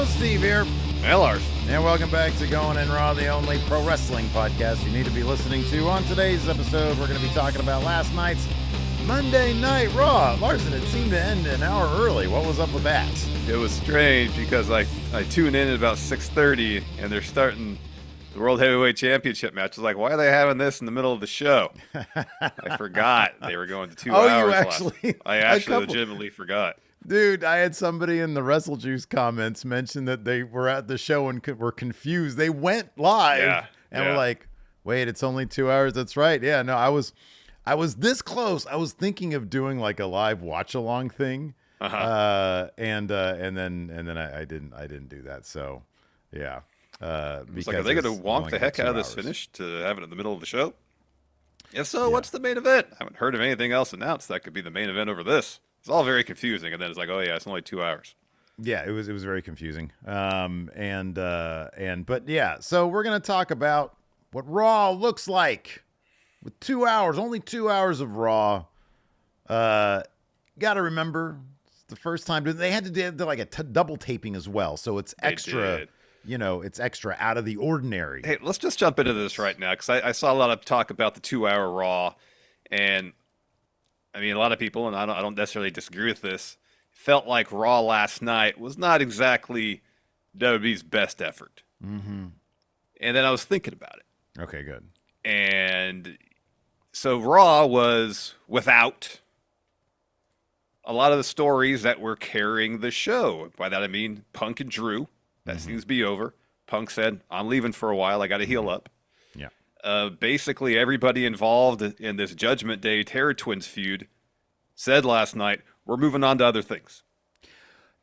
Steve here. Hey, Larson. And welcome back to Going in Raw, the only pro wrestling podcast you need to be listening to. On today's episode, we're going to be talking about last night's Monday Night Raw. Larson, it seemed to end an hour early. What was up with that? It was strange because I tuned in at about 6:30 and they're starting the World Heavyweight Championship match. I was like, why are they having this in the middle of the show? I forgot they were going to 2 hours. You actually? I actually legitimately forgot. Dude, I had somebody in the Wrestle Juice comments mention that they were at the show and were confused. They went live and were like, wait, it's only 2 hours. That's right. Yeah, no, I was this close. I was thinking of doing like a live watch along thing. And then I didn't do that. So yeah. Because are they going to wonk the heck out of this finish to have it in the middle of the show? If so, what's the main event? I haven't heard of anything else announced that could be the main event over this. It's all very confusing, and then it's like, oh yeah, it's only 2 hours. Yeah, it was very confusing. But yeah, so we're gonna talk about what Raw looks like with 2 hours, only 2 hours of Raw. Got to remember, it's the first time they had to do like a double taping as well, so it's extra. It's extra out of the ordinary. Hey, let's just jump into this right now because I saw a lot of talk about the 2 hour Raw, and I mean, a lot of people, and I don't necessarily disagree with this, felt like Raw last night was not exactly WWE's best effort. Mm-hmm. And then I was thinking about it. Okay, good. And so Raw was without a lot of the stories that were carrying the show. By that I mean Punk and Drew. That seems to be over. Punk said, I'm leaving for a while. I got to heal up. Yeah. Basically, everybody involved in this Judgment Day Terror Twins feud said last night, we're moving on to other things.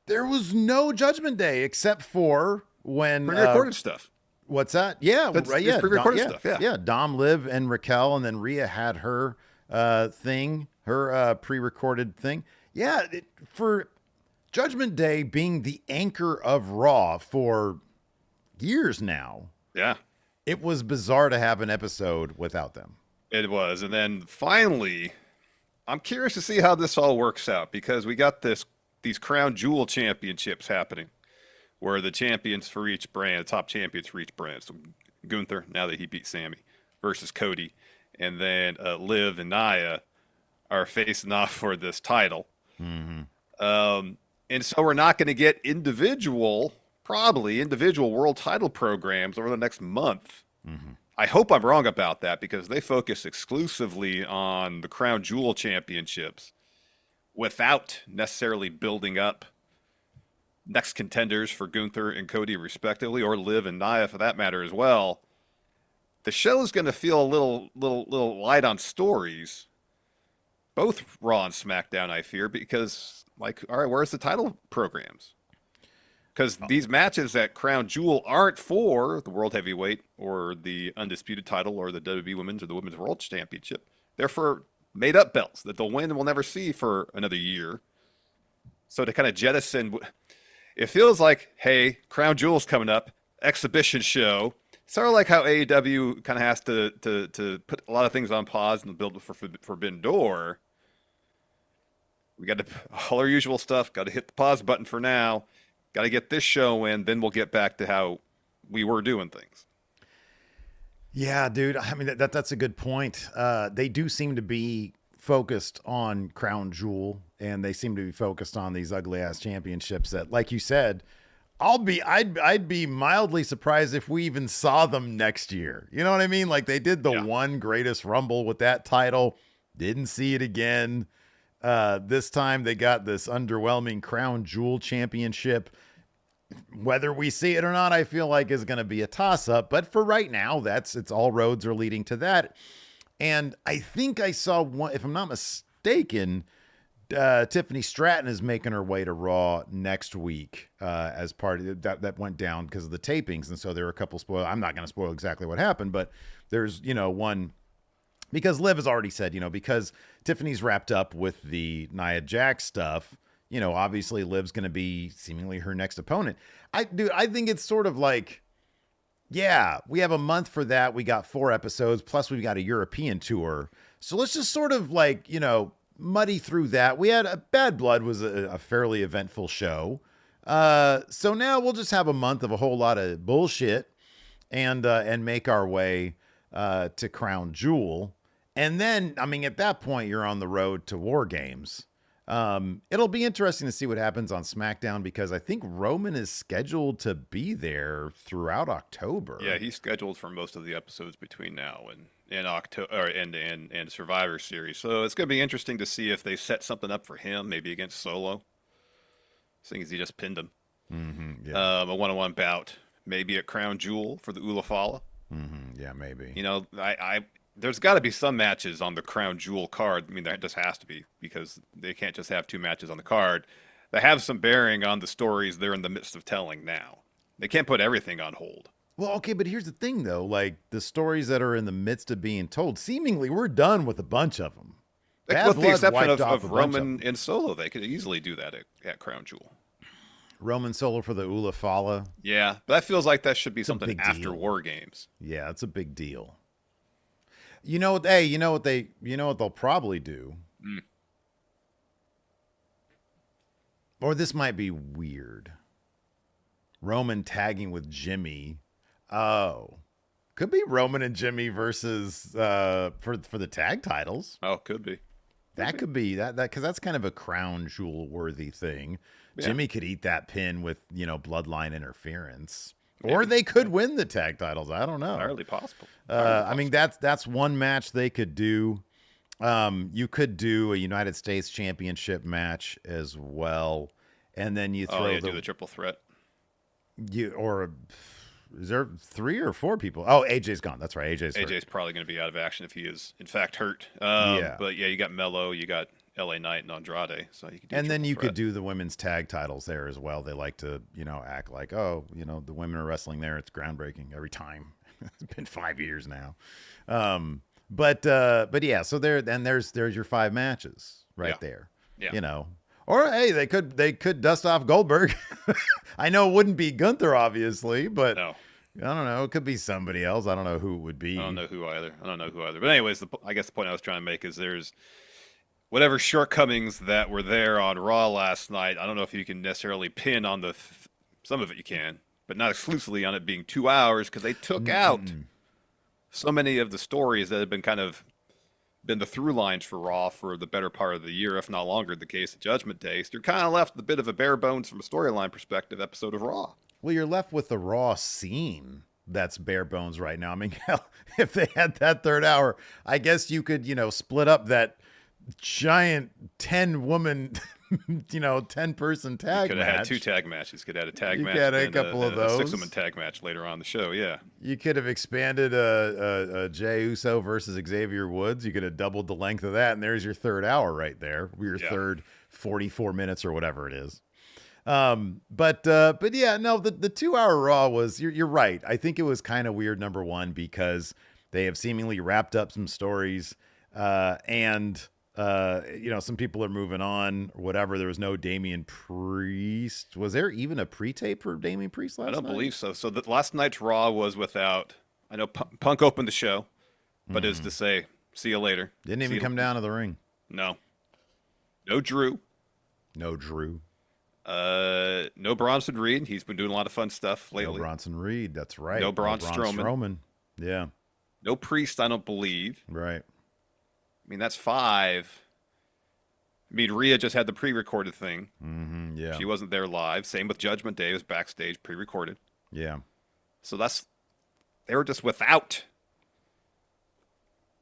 There was no Judgment Day except for when... Pre-recorded stuff. What's that? Yeah, right. Yeah, pre-recorded stuff. Yeah. Dom, Liv, and Raquel, and then Rhea had her thing, her pre-recorded thing. Yeah, for Judgment Day being the anchor of Raw for years now. Yeah. It was bizarre to have an episode without them. It was. And then finally, I'm curious to see how this all works out because we got these Crown Jewel championships happening where the champions for each brand, top champions for each brand. So Gunther, now that he beat Sami, versus Cody. And then Liv and Nia are facing off for this title. Mm-hmm. And so we're not going to get individual world title programs over the next month. Mm-hmm. I hope I'm wrong about that because they focus exclusively on the Crown Jewel championships without necessarily building up next contenders for Gunther and Cody respectively, or Liv and Nia for that matter as well. The show is going to feel a little light on stories, both Raw and SmackDown, I fear, because like, all right, where's the title programs? Because these matches at Crown Jewel aren't for the World Heavyweight or the Undisputed title or the WWE Women's or the Women's World Championship. They're for made-up belts that they'll win and we'll never see for another year. So to kind of jettison, it feels like, hey, Crown Jewel's coming up, exhibition show. Sort of like how AEW kind of has to put a lot of things on pause and build for Forbidden Door. We got to all our usual stuff. Got to hit the pause button for now. Got to get this show in, then we'll get back to how we were doing things. Yeah, dude. I mean, that's a good point. They do seem to be focused on Crown Jewel, and they seem to be focused on these ugly ass championships that, like you said, I'd be mildly surprised if we even saw them next year. You know what I mean? Like they did the one Greatest Rumble with that title, didn't see it again. This time they got this underwhelming Crown Jewel championship. Whether we see it or not, I feel like is going to be a toss up. But for right now, it's all roads are leading to that. And I think I saw one, if I'm not mistaken, Tiffany Stratton is making her way to Raw next week as part of that went down because of the tapings. And so there were a couple spoil. I'm not going to spoil exactly what happened, but there's, one. Because Liv has already said, because Tiffany's wrapped up with the Nia Jax stuff, obviously Liv's going to be seemingly her next opponent. I think it's sort of like, yeah, we have a month for that. We got 4 episodes, plus we've got a European tour. So let's just sort of like, muddy through that. We had Bad Blood was a fairly eventful show. So now we'll just have a month of a whole lot of bullshit and make our way to Crown Jewel. And then, I mean, at that point, you're on the road to War Games. It'll be interesting to see what happens on SmackDown because I think Roman is scheduled to be there throughout October. Yeah, he's scheduled for most of the episodes between now and October and Survivor Series. So it's going to be interesting to see if they set something up for him, maybe against Solo, seeing as he just pinned him. Mm-hmm, yeah. A one-on-one bout, maybe at Crown Jewel for the Ulafala. Mm-hmm, yeah, maybe. You know, there's got to be some matches on the Crown Jewel card. I mean, there just has to be because they can't just have 2 matches on the card. They have some bearing on the stories they're in the midst of telling now. They can't put everything on hold. Well, okay, but here's the thing, though. Like, the stories that are in the midst of being told, seemingly we're done with a bunch of them. With the exception of Roman and Solo, they could easily do that at Crown Jewel. Roman Solo for the Ulafala. Yeah, but that feels like that should be something after deal. War Games. Yeah, it's a big deal. You know what? Hey, you know what they'll probably do? Or this might be weird. Roman tagging with Jimmy. Oh, could be Roman and Jimmy versus for the tag titles. Oh, could be. That could be that because that's kind of a Crown Jewel worthy thing. Yeah. Jimmy could eat that pin with bloodline interference. Maybe. Or they could win the tag titles. I don't know. Entirely possible. I mean, that's one match they could do. You could do a United States Championship match as well, and then you throw do the triple threat. Is there 3 or 4 people? Oh, AJ's gone. That's right. AJ's probably going to be out of action if he is in fact hurt. Yeah. But yeah, you got Mello, you got LA Knight and Andrade, so you could do. And then you could do the women's tag titles there as well. They like to, act like, the women are wrestling there. It's groundbreaking every time. It's been 5 years now. But yeah, so there's your 5 matches right there. Yeah. Or hey, they could dust off Goldberg. I know it wouldn't be Gunther, obviously, but no. I don't know. It could be somebody else. I don't know who it would be. I don't know who either. But anyways, I guess the point I was trying to make is there's whatever shortcomings that were there on Raw last night. I don't know if you can necessarily pin on some of it you can, but not exclusively on it being 2 hours because they took out so many of the stories that have been kind of been the through lines for Raw for the better part of the year, if not longer, the case of Judgment Day. So you're kind of left with a bit of a bare bones from a storyline perspective episode of Raw. Well, you're left with the Raw scene that's bare bones right now. I mean, hell, if they had that 3rd hour, I guess you could, split up that giant 10-woman, 10-person tag match. Could have had 2 tag matches. Could have had a tag match. You could have a couple of those. A 6-woman tag match later on the show, yeah. You could have expanded a Jey Uso versus Xavier Woods. You could have doubled the length of that, and there's your 3rd hour right there. Your third 44 minutes or whatever it is. But yeah, no, the 2-hour Raw was, you're right. I think it was kind of weird, number one, because they have seemingly wrapped up some stories, and some people are moving on or whatever. There was no Damian Priest. Was there even a pre-tape for Damian Priest last night? I don't believe so. So last night's Raw was without, I know Punk opened the show, but is to say, see you later. Didn't even come down to the ring. No. No Drew. No Drew. No Bronson Reed. He's been doing a lot of fun stuff lately. No Bronson Reed. That's right. No Braun Strowman. Yeah. No Priest, I don't believe. Right. I mean, that's 5. I mean, Rhea just had the pre-recorded thing. Mm-hmm, yeah. She wasn't there live. Same with Judgment Day. It was backstage, pre-recorded. Yeah. So they were just without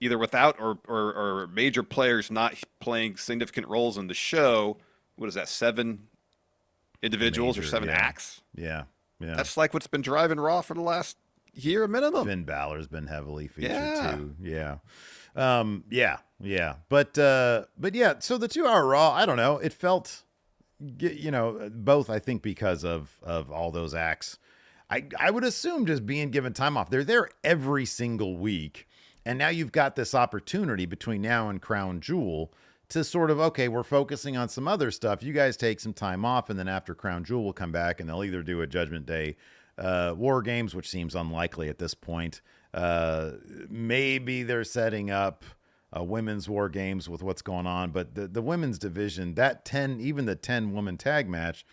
or major players not playing significant roles in the show. What is that, 7 individuals or 7 acts? Yeah. Yeah. That's like what's been driving Raw for the last year minimum. Finn Balor's been heavily featured too. Yeah. Yeah. But yeah, so the 2-hour Raw, I don't know. It felt, both, I think, because of all those acts. I would assume just being given time off. They're there every single week. And now you've got this opportunity between now and Crown Jewel to sort of, okay, we're focusing on some other stuff. You guys take some time off, and then after Crown Jewel will come back, and they'll either do a Judgment Day War Games, which seems unlikely at this point. Maybe they're setting up women's War Games with what's going on, but the women's division, even the 10-woman tag match,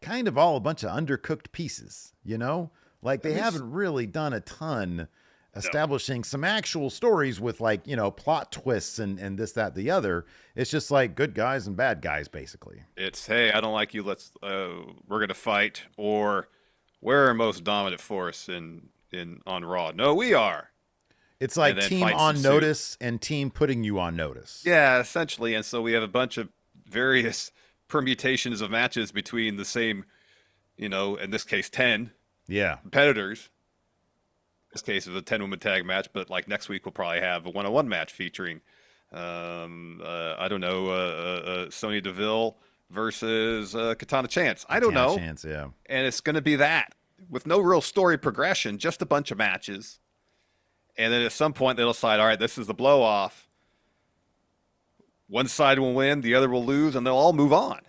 kind of all a bunch of undercooked pieces, you know? Like they haven't really done a ton establishing some actual stories with like, you know, plot twists and this, that, the other. It's just like good guys and bad guys, basically. It's, hey, I don't like you. We're going to fight. Or we're our most dominant force on Raw. No, we are. It's like team on notice and team putting you on notice. Yeah, essentially. And so we have a bunch of various permutations of matches between the same, you know, in this case, 10 competitors. In this case, it's a 10-woman tag match, but like next week we'll probably have a one-on-one match featuring, I don't know, Sonya Deville versus Katana Chance. I don't know. Chance, yeah. And it's going to be that with no real story progression, just a bunch of matches. And then at some point they'll decide, all right, this is the blow off. One side will win, the other will lose, and they'll all move on.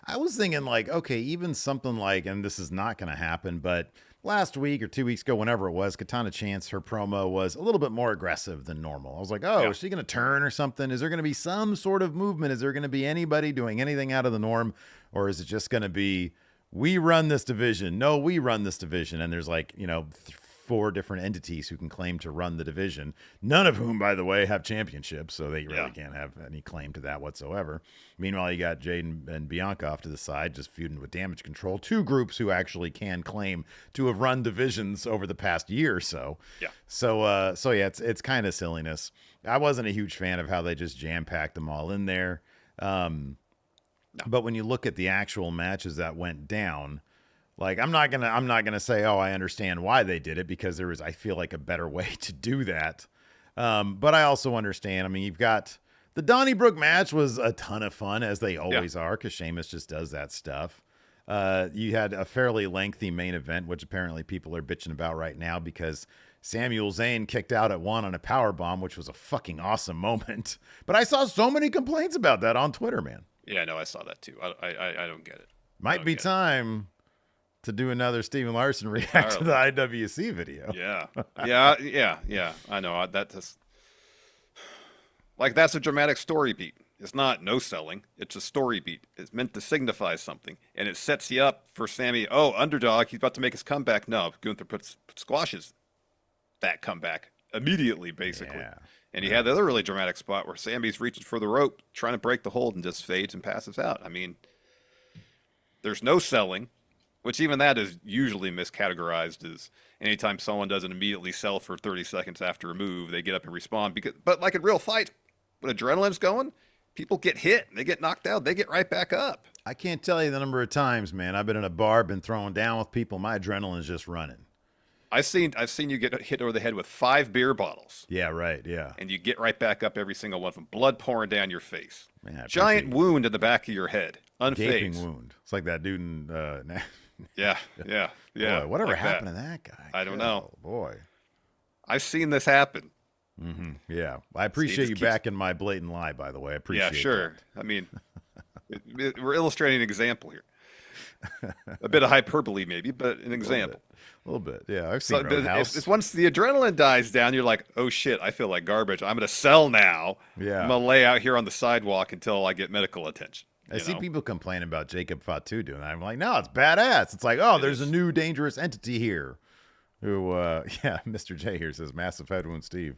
I was thinking like, okay, even something like, and this is not going to happen, but last week or 2 weeks ago, whenever it was, Katana Chance, her promo was a little bit more aggressive than normal. I was like, oh, is she going to turn or something? Is there going to be some sort of movement? Is there going to be anybody doing anything out of the norm? Or is it just going to be, we run this division? No, we run this division. And there's like, you know, 4 different entities who can claim to run the division, none of whom, by the way, have championships, so they really can't have any claim to that whatsoever. Meanwhile, you got Jade and Bianca off to the side, just feuding with Damage Control, 2 groups who actually can claim to have run divisions over the past year or so. Yeah. So yeah, it's kind of silliness. I wasn't a huge fan of how they just jam-packed them all in there. But when you look at the actual matches that went down, like I'm not gonna say, oh, I understand why they did it, because there was, I feel like, a better way to do that. But I also understand. I mean, you've got the Donnybrook match was a ton of fun, as they always are, because Sheamus just does that stuff. You had a fairly lengthy main event, which apparently people are bitching about right now because Samuel Zayn kicked out at 1 on a powerbomb, which was a fucking awesome moment. But I saw so many complaints about that on Twitter, man. Yeah, no, I saw that too. I don't get it. Might be time to do another Steven Larson react to the IWC video. Yeah. I know that's like, that's a dramatic story beat. It's not no selling. It's a story beat. It's meant to signify something, and it sets you up for Sami. Oh, underdog, he's about to make his comeback. No, Gunther squashes that comeback immediately, basically. Yeah. And he had the other really dramatic spot where Sami's reaching for the rope, trying to break the hold, and just fades and passes out. I mean, there's no selling. Which even that is usually miscategorized as anytime someone doesn't immediately sell for 30 seconds after a move, they get up and respond. But like in real fight, when adrenaline's going, people get hit, they get knocked out, they get right back up. I can't tell you the number of times, man, I've been in a bar, been thrown down with people, my adrenaline's just running. I've seen you get hit over the head with 5 beer bottles. Yeah, right, yeah. And you get right back up every single one of them, blood pouring down your face. Man, giant wound in the back of your head, unfazed. Gaping wound. It's like that dude in... Yeah. Boy, whatever like happened to that guy? I don't know. Boy. I've seen this happen. Mm-hmm. Yeah. I appreciate you backing my blatant lie, by the way. I appreciate it. Yeah, sure. That. I mean, we're illustrating an example here. A bit of hyperbole, maybe, but an example. A little bit. Yeah, I've seen Roadhouse. If once the adrenaline dies down, you're like, oh, shit, I feel like garbage. I'm going to sell now. Yeah. I'm going to lay out here on the sidewalk until I get medical attention. I see people complain about Jacob Fatu doing that. I'm like, no, it's badass. It's like, oh, there's a new dangerous entity here. Who, Mr. J here says, massive head wound, Steve.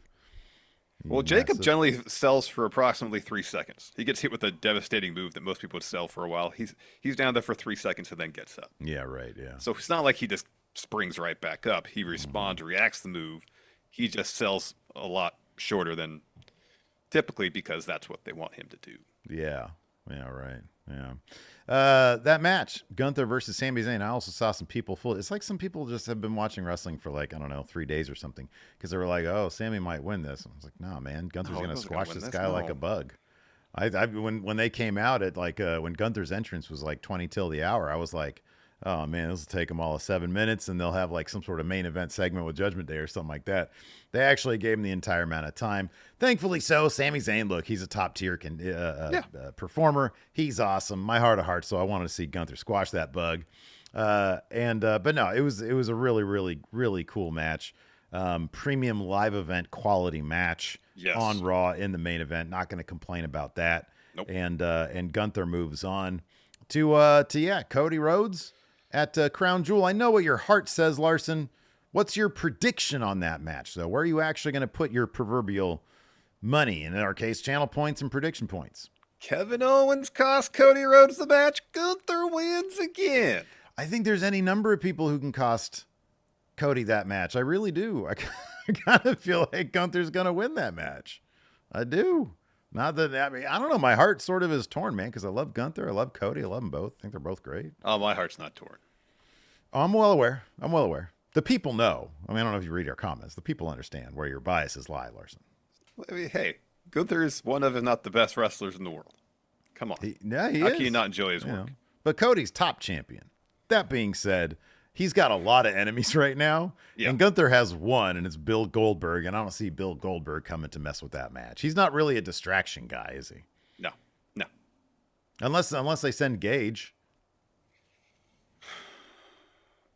Well, Jacob generally sells for approximately 3 seconds. He gets hit with a devastating move that most people would sell for a while. He's down there for 3 seconds and then gets up. Yeah, right, yeah. So it's not like he just springs right back up. He responds, reacts to the move. He just sells a lot shorter than typically, because that's what they want him to do. Yeah. Yeah, right. Yeah. That match, Gunther versus Sami Zayn, I also saw some people it's like some people just have been watching wrestling for like, I don't know, 3 days or something, because they were like, oh, Sami might win this. I was like, no, man, Gunther's going to squash this guy like a bug. When they came out at like, when Gunther's entrance was like 20 till the hour, I was like, oh man, this will take them all 7 minutes, and they'll have like some sort of main event segment with Judgment Day or something like that. They actually gave him the entire amount of time. Thankfully so. Sami Zayn, look, he's a top tier performer. He's awesome. My heart of hearts. So I wanted to see Gunther squash that bug. But no, it was a really, really, really cool match. Premium live event quality match on Raw in the main event. Not going to complain about that. Nope. And Gunther moves on to Cody Rhodes at Crown Jewel. I know what your heart says, Larson. What's your prediction on that match, though? Where are you actually going to put your proverbial money? And in our case, channel points and prediction points. Kevin Owens cost Cody Rhodes the match. Gunther wins again. I think there's any number of people who can cost Cody that match. I really do. I kind of feel like Gunther's going to win that match. I do. Not that, I mean, I don't know. My heart sort of is torn, man, because I love Gunther. I love Cody. I love them both. I think they're both great. Oh, my heart's not torn. Oh, I'm well aware. The people know. I mean, I don't know if you read our comments. The people understand where your biases lie, Larson. I mean, hey, Gunther is one of, if not the best wrestlers in the world. Come on. He How is. can you not enjoy his work? Know. But Cody's top champion. That being said, he's got a lot of enemies right now. Yeah. And Gunther has one, and it's Bill Goldberg. And I don't see Bill Goldberg coming to mess with that match. He's not really a distraction guy, is he? No. Unless they send Gage.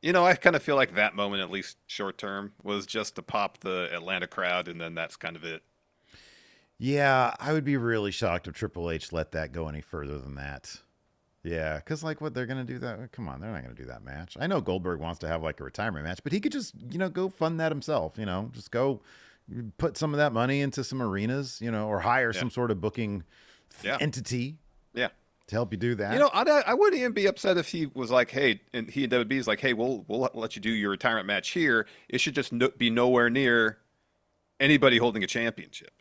You know, I kind of feel like that moment, at least short term, was just to pop the Atlanta crowd, and then that's kind of it. Yeah, I would be really shocked if Triple H let that go any further than that. Yeah, because like what they're going to do that? Come on, they're not going to do that match. I know Goldberg wants to have like a retirement match, but he could just, go fund that himself, just go put some of that money into some arenas, or hire some sort of booking entity. Yeah. To help you do that. I wouldn't even be upset if he was like, hey, and he and WWE's like, hey, we'll let you do your retirement match here. It should just be nowhere near anybody holding a championship.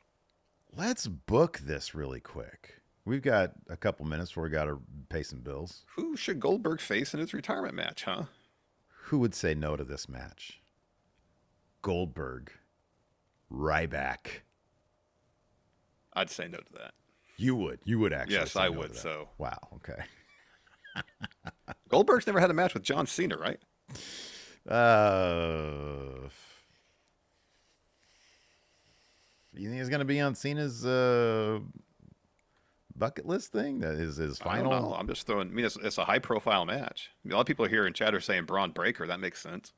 Let's book this really quick. We've got a couple minutes before we got to pay some bills. Who should Goldberg face in his retirement match, huh? Who would say no to this match? Goldberg. Ryback. I'd say no to that. You would actually. Yes, I would. So wow, okay. Goldberg's never had a match with John Cena, right? You think he's gonna be on Cena's bucket list thing? That is his final. I don't know. I'm just throwing. I mean, it's a high profile match. I mean, a lot of people here in chat are saying Bron Breakker. That makes sense.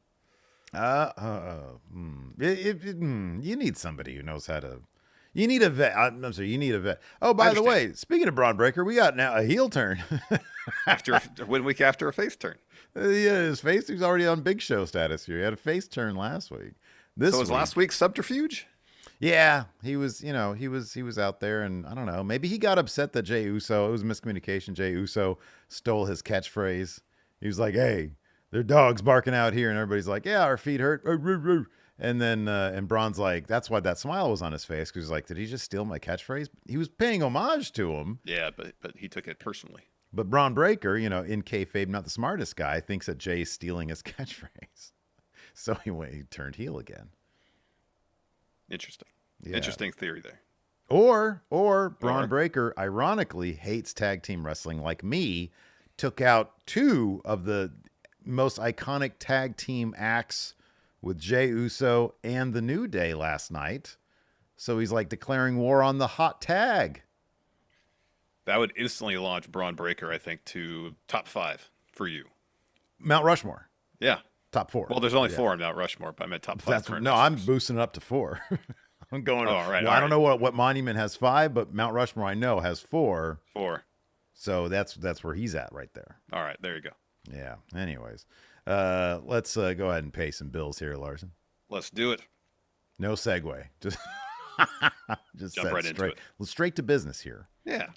You need somebody who knows how to. You need a vet. I'm sorry. You need a vet. Oh, by the way, speaking of Bron Breakker, we got now a heel turn. After 1 week after a face turn. Yeah, his face. He's already on Big Show status here. He had a face turn last week. So was last week's subterfuge? Yeah, he was. He was out there, and I don't know. Maybe he got upset that Jey Uso. It was a miscommunication. Jey Uso stole his catchphrase. He was like, "Hey, there are dogs barking out here," and everybody's like, "Yeah, our feet hurt." And then and Bron's like, that's why that smile was on his face, because he's like, did he just steal my catchphrase? He was paying homage to him. Yeah, but he took it personally. But Bron Breakker, in kayfabe, not the smartest guy, thinks that Jay's stealing his catchphrase. So he turned heel again. Interesting. Yeah. Interesting theory there. Or Bron Breakker, ironically, hates tag team wrestling like me, took out two of the most iconic tag team acts with Jey Uso and the New Day last night. So he's like declaring war on the hot tag. That would instantly launch Bron Breakker, I think, to top 5 for you. Mount Rushmore. Yeah. Top 4. Well, there's only 4 in Mount Rushmore, but I meant top 5. No, I'm boosting it up to 4. I'm going. I don't know what monument has 5, but Mount Rushmore I know has 4. 4. So that's where he's at right there. All right, there you go. Yeah. Anyways, let's go ahead and pay some bills here, Larson. Let's do it. No segue. Just jump right into it. Straight to business here. Yeah.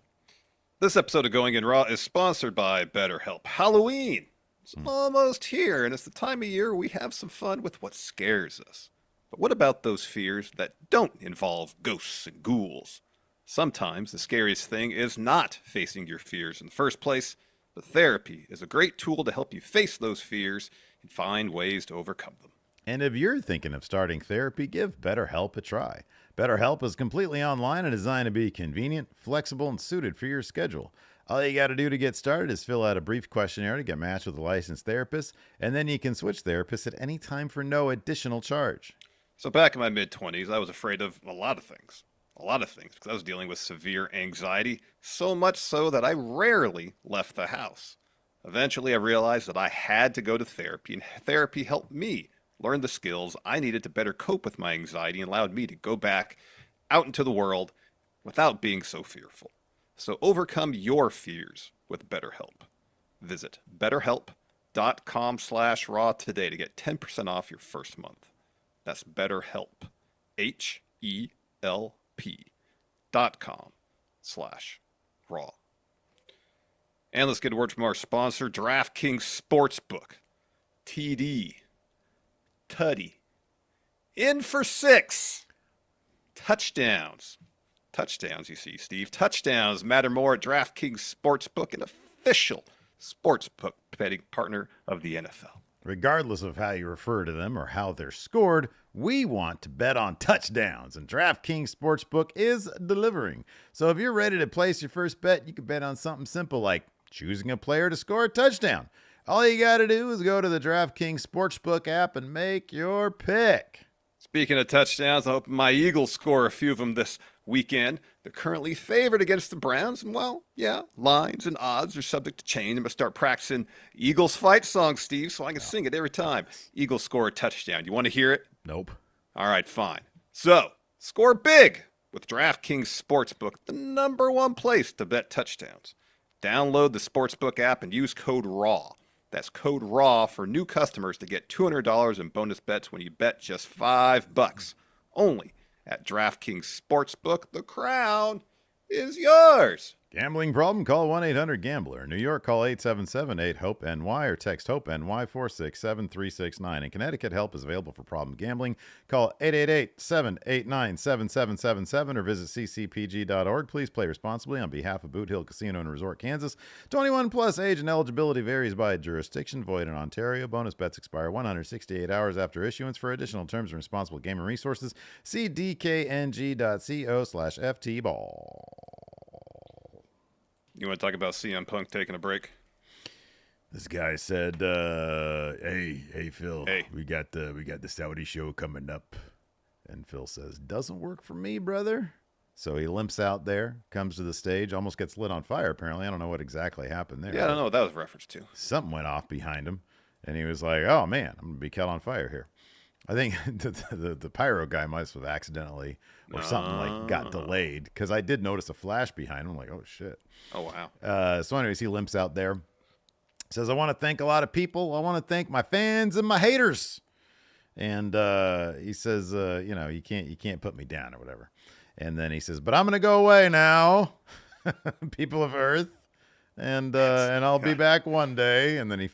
This episode of Going in Raw is sponsored by BetterHelp. Halloween. It's almost here, and it's the time of year we have some fun with what scares us. But what about those fears that don't involve ghosts and ghouls? Sometimes the scariest thing is not facing your fears in the first place, but therapy is a great tool to help you face those fears and find ways to overcome them. And if you're thinking of starting therapy, give BetterHelp a try. BetterHelp is completely online and designed to be convenient, flexible, and suited for your schedule. All you got to do to get started is fill out a brief questionnaire to get matched with a licensed therapist, and then you can switch therapists at any time for no additional charge. So back in my mid-20s, I was afraid of a lot of things. Because I was dealing with severe anxiety, so much so that I rarely left the house. Eventually, I realized that I had to go to therapy, and therapy helped me learn the skills I needed to better cope with my anxiety and allowed me to go back out into the world without being so fearful. So overcome your fears with BetterHelp. Visit BetterHelp.com/raw today to get 10% off your first month. That's BetterHelp. HELP.com/raw. And let's get a word from our sponsor, DraftKings Sportsbook. TD. Tutty. In for 6. Touchdowns. Touchdowns, you see, Steve. Touchdowns matter more at DraftKings Sportsbook, an official sportsbook betting partner of the NFL. Regardless of how you refer to them or how they're scored, we want to bet on touchdowns, and DraftKings Sportsbook is delivering. So if you're ready to place your first bet, you can bet on something simple like choosing a player to score a touchdown. All you got to do is go to the DraftKings Sportsbook app and make your pick. Speaking of touchdowns, I hope my Eagles score a few of them this weekend. They're currently favored against the Browns, and well, yeah, lines and odds are subject to change. I'm going to start practicing Eagles fight song, Steve, so I can sing it every time Eagles score a touchdown. You want to hear it? Nope. All right, fine. So, score big with DraftKings Sportsbook, the #1 place to bet touchdowns. Download the Sportsbook app and use code RAW. That's code RAW for new customers to get $200 in bonus bets when you bet just $5. Only at DraftKings Sportsbook. The crown is yours. Gambling problem? Call 1-800-GAMBLER. New York, call 877-8-HOPE-NY or text HOPE-NY 467-369. In Connecticut, help is available for problem gambling. Call 888-789-7777 or visit ccpg.org. Please play responsibly on behalf of Boot Hill Casino and Resort, Kansas. 21 plus age and eligibility varies by jurisdiction. Void in Ontario. Bonus bets expire 168 hours after issuance. For additional terms and responsible gaming resources, see dkng.co/ftball. You want to talk about CM Punk taking a break? This guy said, hey, Phil, Hey. we got the Saudi show coming up. And Phil says, doesn't work for me, brother. So he limps out there, comes to the stage, almost gets lit on fire, apparently. I don't know what exactly happened there. Yeah, I don't know what that was referenced to. Something went off behind him, and he was like, oh, man, I'm going to be caught on fire here. I think the pyro guy must have accidentally or something like got delayed, because I did notice a flash behind him. I'm like, oh, shit. Oh, wow. So anyways, he limps out there. Says, I want to thank a lot of people. I want to thank my fans and my haters. And he says, you can't put me down or whatever. And then he says, but I'm going to go away now, people of Earth. And I'll be back one day. And then he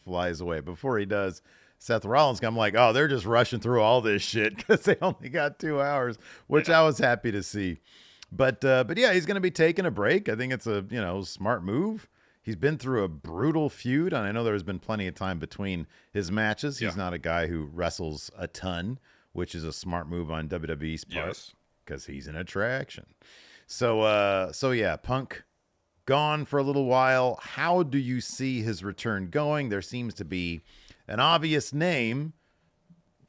flies away. Before he does, Seth Rollins, I'm like, oh, they're just rushing through all this shit because they only got 2 hours, which I was happy to see. But yeah, he's going to be taking a break. I think it's a, smart move. He's been through a brutal feud, and I know there's been plenty of time between his matches. He's not a guy who wrestles a ton, which is a smart move on WWE's part because he's an attraction. So yeah, Punk gone for a little while. How do you see his return going? There seems to be an obvious name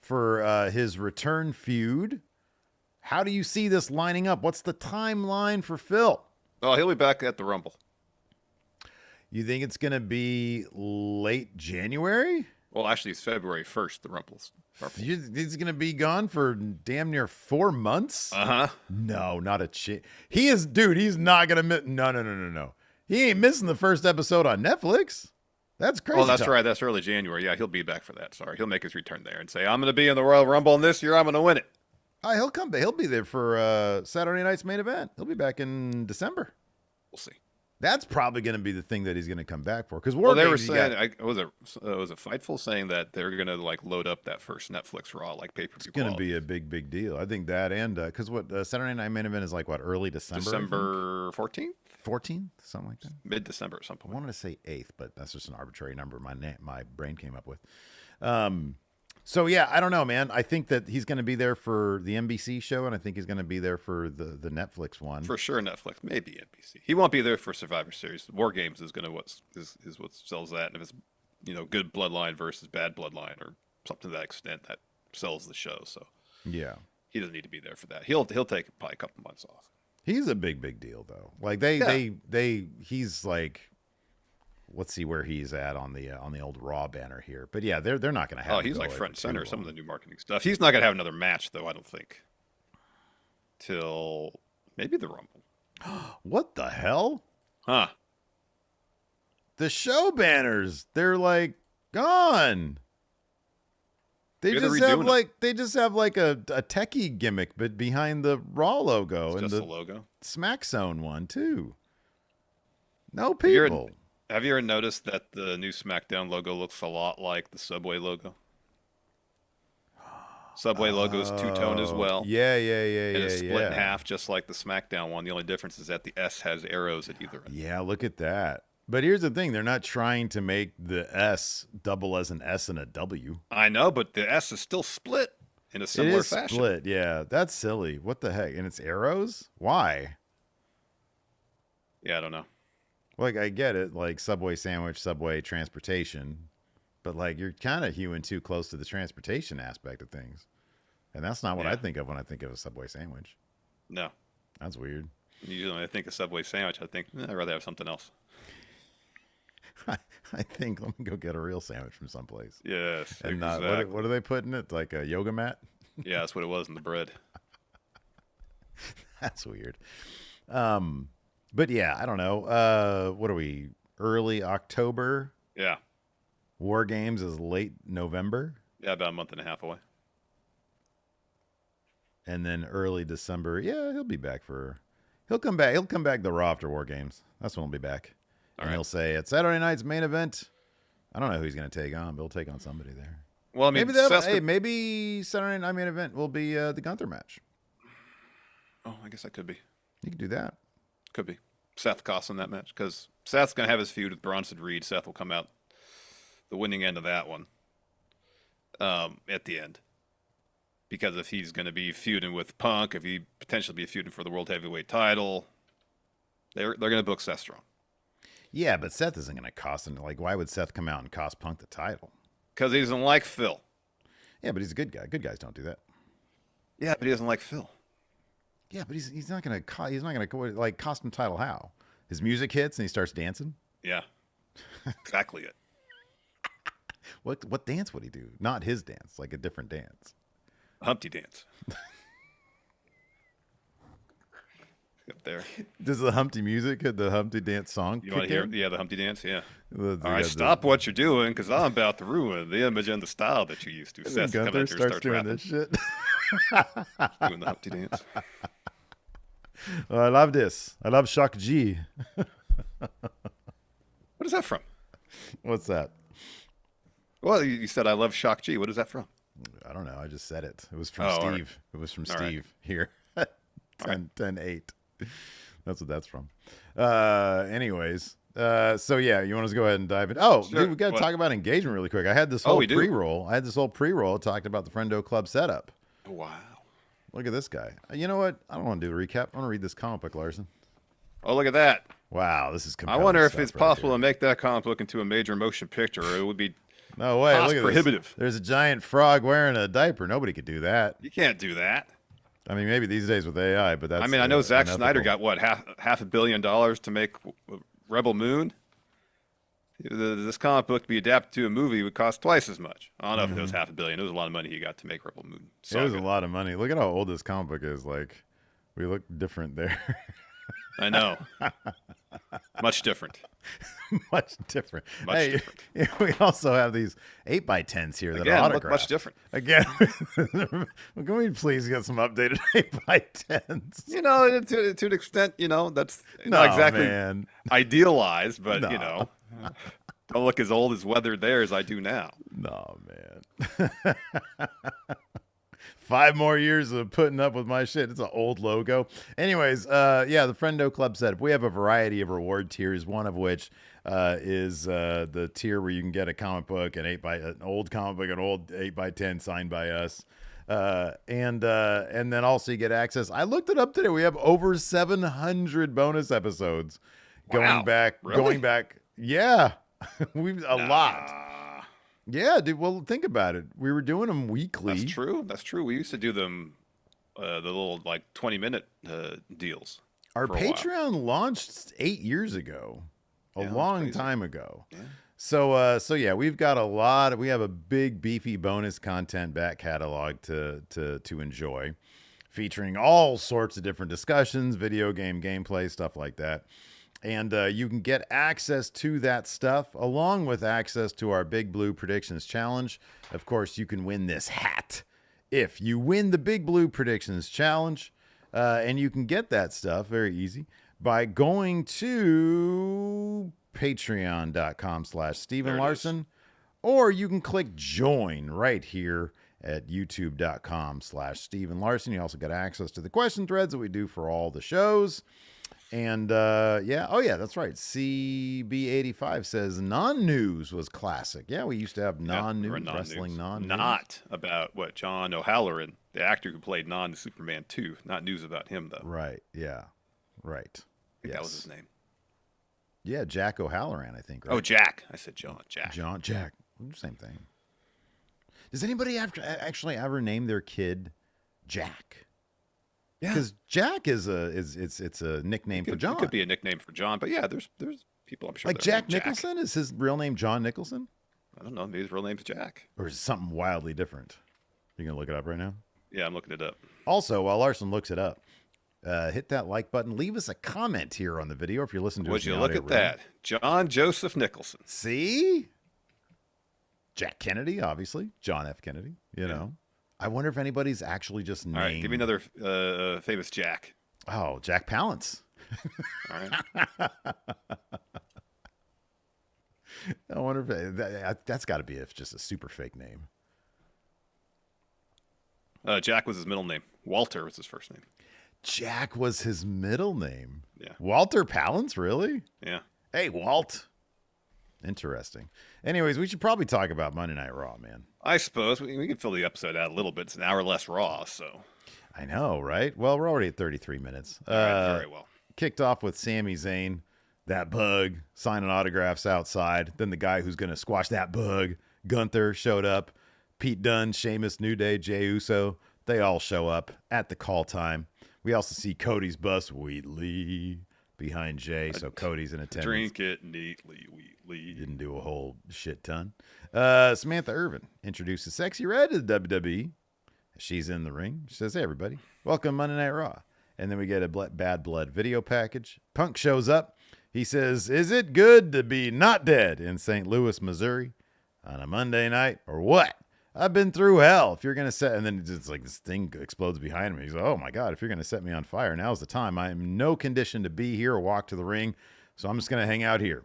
for his return feud. How do you see this lining up? What's the timeline for Phil? Oh, he'll be back at the Rumble. You think it's going to be late January? Well, actually, it's February 1st, the Rumbles. He's going to be gone for damn near 4 months? Uh-huh. No, not a chance. He's not going to miss. No. He ain't missing the first episode on Netflix. That's crazy. Oh, that's right. That's early January. Yeah, he'll be back for that. Sorry. He'll make his return there and say, I'm going to be in the Royal Rumble, and this year I'm going to win it. He'll come. He'll be there for Saturday night's main event. He'll be back in December. We'll see. That's probably going to be the thing that he's going to come back for. Because they were saying, was it Fightful saying that they're going to load up that first Netflix Raw pay-per-view. It's going to be a big deal. I think that, and because Saturday night main event is early December. December 14th. 14th, something like that. Mid-December at some point. I wanted to say 8th, but that's just an arbitrary number my brain came up with. So yeah, I don't know, man. I think that he's going to be there for the NBC show, and I think he's going to be there for the Netflix one. For sure, Netflix, maybe NBC. He won't be there for Survivor Series. War Games is what sells that, and if it's good bloodline versus bad bloodline or something to that extent, that sells the show. So yeah, he doesn't need to be there for that. He'll take probably a couple months off. He's a big deal though. He's like. Let's see where he's at on the old Raw banner here. But yeah, they're not going to have. Oh, he's like front and center. Some of the new marketing stuff. He's not going to have another match though. I don't think. Till maybe the Rumble. What the hell? Huh? The show banners. They're like Gone. They Maybe just they're have redoing like a techie gimmick, but behind the Raw logo It's and just the the logo. Smack Zone one too. No Have you, ever, people. have you ever noticed that the new SmackDown logo looks a lot like the Subway logo? Subway logo is two-tone as Oh, well, yeah, yeah, yeah, and yeah, it's split in yeah. half just like the SmackDown one. The only difference is that the S has arrows at either end. Yeah, look at that. But here's the thing: they're not trying to make the S double as an S and a W. I know, but the S is still split in a It similar is fashion. split. Yeah, that's silly. What the heck? And it's arrows? Why? Yeah, I don't know. Like, I get it, like Subway sandwich, Subway transportation, but like you're kind of hewing too close to the transportation aspect of things. And that's not what I Yeah, think of when I think of a Subway sandwich. no. That's weird. Usually when I think of Subway sandwich, I think I'd rather have something else. I think let me go get a real sandwich from someplace. Yes, And not exactly. what do they put in it? Like a yoga mat? Yeah, that's what it was in the bread. That's weird. But yeah, I don't know. What are we? Early October. Yeah, War Games is late November, yeah, about a month and a half away. and then early December. Yeah, he'll be back for. He'll come back. He'll come back the Raw after War Games. That's when he'll be back, All and right. he'll say it's Saturday night's main event. I don't know who he's going to take on, but he'll take on somebody there. Well, I mean, Maybe that. Seth's Hey, maybe Saturday night main event will be the Gunther match. oh, I guess that could be. You could do that. Could be. Seth costs him that match because Seth's going to have his feud with Bronson Reed. Seth will come out the winning end of that one at the end. Because if he's going to be feuding with Punk, if he potentially be feuding for the World Heavyweight title, they're going to book Seth strong. Yeah, but Seth isn't going to cost him. Like, why would Seth come out and cost Punk the title? Because he doesn't like Phil. Yeah, but he's a good guy. Good guys don't do that. Yeah, but he doesn't like Phil. Yeah, but he's not gonna like cost him title how? His music hits and he starts dancing. Yeah, exactly it. What dance would he do? Not his dance, like a different dance. Humpty dance. Up there. Does the the Humpty dance song? You want to kick hear? in? Yeah, the Humpty dance. Yeah. The- All right, the- stop what you're doing, because I'm about to ruin the image and the style that you used to. And Seth then come Gunther out here and starts starts doing rapping, this shit. doing the Humpty dance. Oh, I love this. I love Shock G. What is that from? What's that? Well, you said I love Shock G. What is that from? I don't know. I just said it. It was from Oh, all Steve. right. It was from All right. Steve here. 10-8. That's what that's from. Anyways. So yeah, you want us to go ahead and dive in? Oh, Sure. dude, we got to What? talk about engagement really quick. I had this Oh, whole we do? pre-roll. I had this whole pre-roll talked about the Friendo Club setup. Wow. Look at this guy. You know what? I don't want to do a recap. I want to read this comic book, Larson. Oh, look at that. Wow, this is I compelling wonder if stuff it's right possible here. to make that comic book into a major motion picture, or it would be. No way. cost Look at prohibitive. this. There's a giant frog wearing a diaper. Nobody could do that. You can't do that. I mean, maybe these days with AI, but that's. I mean, I know Zack unethical. Snyder got what half $500 million to make Rebel Moon. This comic book to be adapted to a movie would cost twice as much. I don't know if it was $500 million. It was a lot of money he got to make Rebel Moon. It was a Saga. lot of money. Look at how old this comic book is. Like, we look different there. I know. Much different. Much different. Much hey, different. we also have these 8x10s here that Again, are look autographed. much different. Again, can we please get some updated 8x10s? You know, to an extent, you know, that's No, not exactly man. idealized, but you No. know, don't look as old as weathered there as I do now. No, man. 5 more years of putting up with my shit. It's an old logo. Anyways, yeah, the Friendo Club setup. We have a variety of reward tiers, one of which is the tier where you can get a comic book, an old comic book, an old 8x10 signed by us. And then also you get access. I looked it up today. We have over 700 bonus episodes Wow. going back. Yeah, we've a lot. Nah. Yeah, dude. Well, think about it. We were doing them weekly. That's true. That's true. We used to do them, the little like 20-minute deals. Our for a while. Patreon launched 8 years ago, a Yeah, that's long crazy. time ago. Yeah. So yeah, we've got a lot. We have a big beefy bonus content back catalog to enjoy, featuring all sorts of different discussions, video game gameplay, stuff like that. And you can get access to that stuff along with access to our Big Blue Predictions Challenge. Of course, you can win this hat if you win the Big Blue Predictions Challenge. And you can get that stuff very easy by going to patreon.com/Steven Larson, or you can click join right here at youtube.com/Steven Larson. You also get access to the question threads that we do for all the shows. And yeah, oh yeah, that's right. CB85 says non-news was classic. Yeah, we used to have non-news, wrestling non-news. Not about what John O'Halloran, the actor who played Superman 2. Not news about him though. Right. Yeah. Right. I think that was his name. Yeah, Jack O'Halloran, I think. Right? Oh, Jack. I said John. Jack. Jack. Same thing. Does anybody actually ever name their kid Jack? Yeah, because Jack is it's a nickname for John. It could be a nickname for John, but yeah, there's people I'm sure like Jack Nicholson. Is his real name John Nicholson? I don't know. Maybe his real name's Jack, or is it something wildly different? You gonna look it up right now? Yeah, I'm looking it up. Also, while Larson looks it up, hit that like button. Leave us a comment here on the video if you're listening to us. Would you look at that, John Joseph Nicholson? See, Jack Kennedy, obviously John F. Kennedy. You know. I wonder if anybody's actually just named. All right, give me another famous Jack. Oh, Jack Palance. All right. I wonder if that's got to be just a super fake name. Jack was his middle name. Walter was his first name. Jack was his middle name. Yeah. Walter Palance, really? Yeah. Hey, Walt. Interesting. Anyways, we should probably talk about Monday Night Raw, man. I suppose we can fill the episode out a little bit. It's an hour less Raw, so. I know, right? Well, we're already at 33 minutes. All right, very well. Kicked off with Sami Zayn, that bug, signing autographs outside. Then the guy who's going to squash that bug, Gunther, showed up. Pete Dunne, Sheamus, New Day, Jey Uso, they all show up at the call time. We also see Cody's bus, Wheatley, behind Jey, so Cody's in attendance. Drink it neatly, Wheatley. Didn't do a whole shit ton. Samantha Irvin introduces Sexy Red to the WWE. She's in the ring. She says, hey, everybody, welcome Monday Night Raw. And then we get a Bad Blood video package. Punk shows up. He says, is it good to be not dead in St. Louis, Missouri on a Monday night or what? I've been through hell. If you're going to set, and then it's like this thing explodes behind him. He's like, oh my God, if you're going to set me on fire, now's the time. I am in no condition to be here or walk to the ring. So I'm just going to hang out here.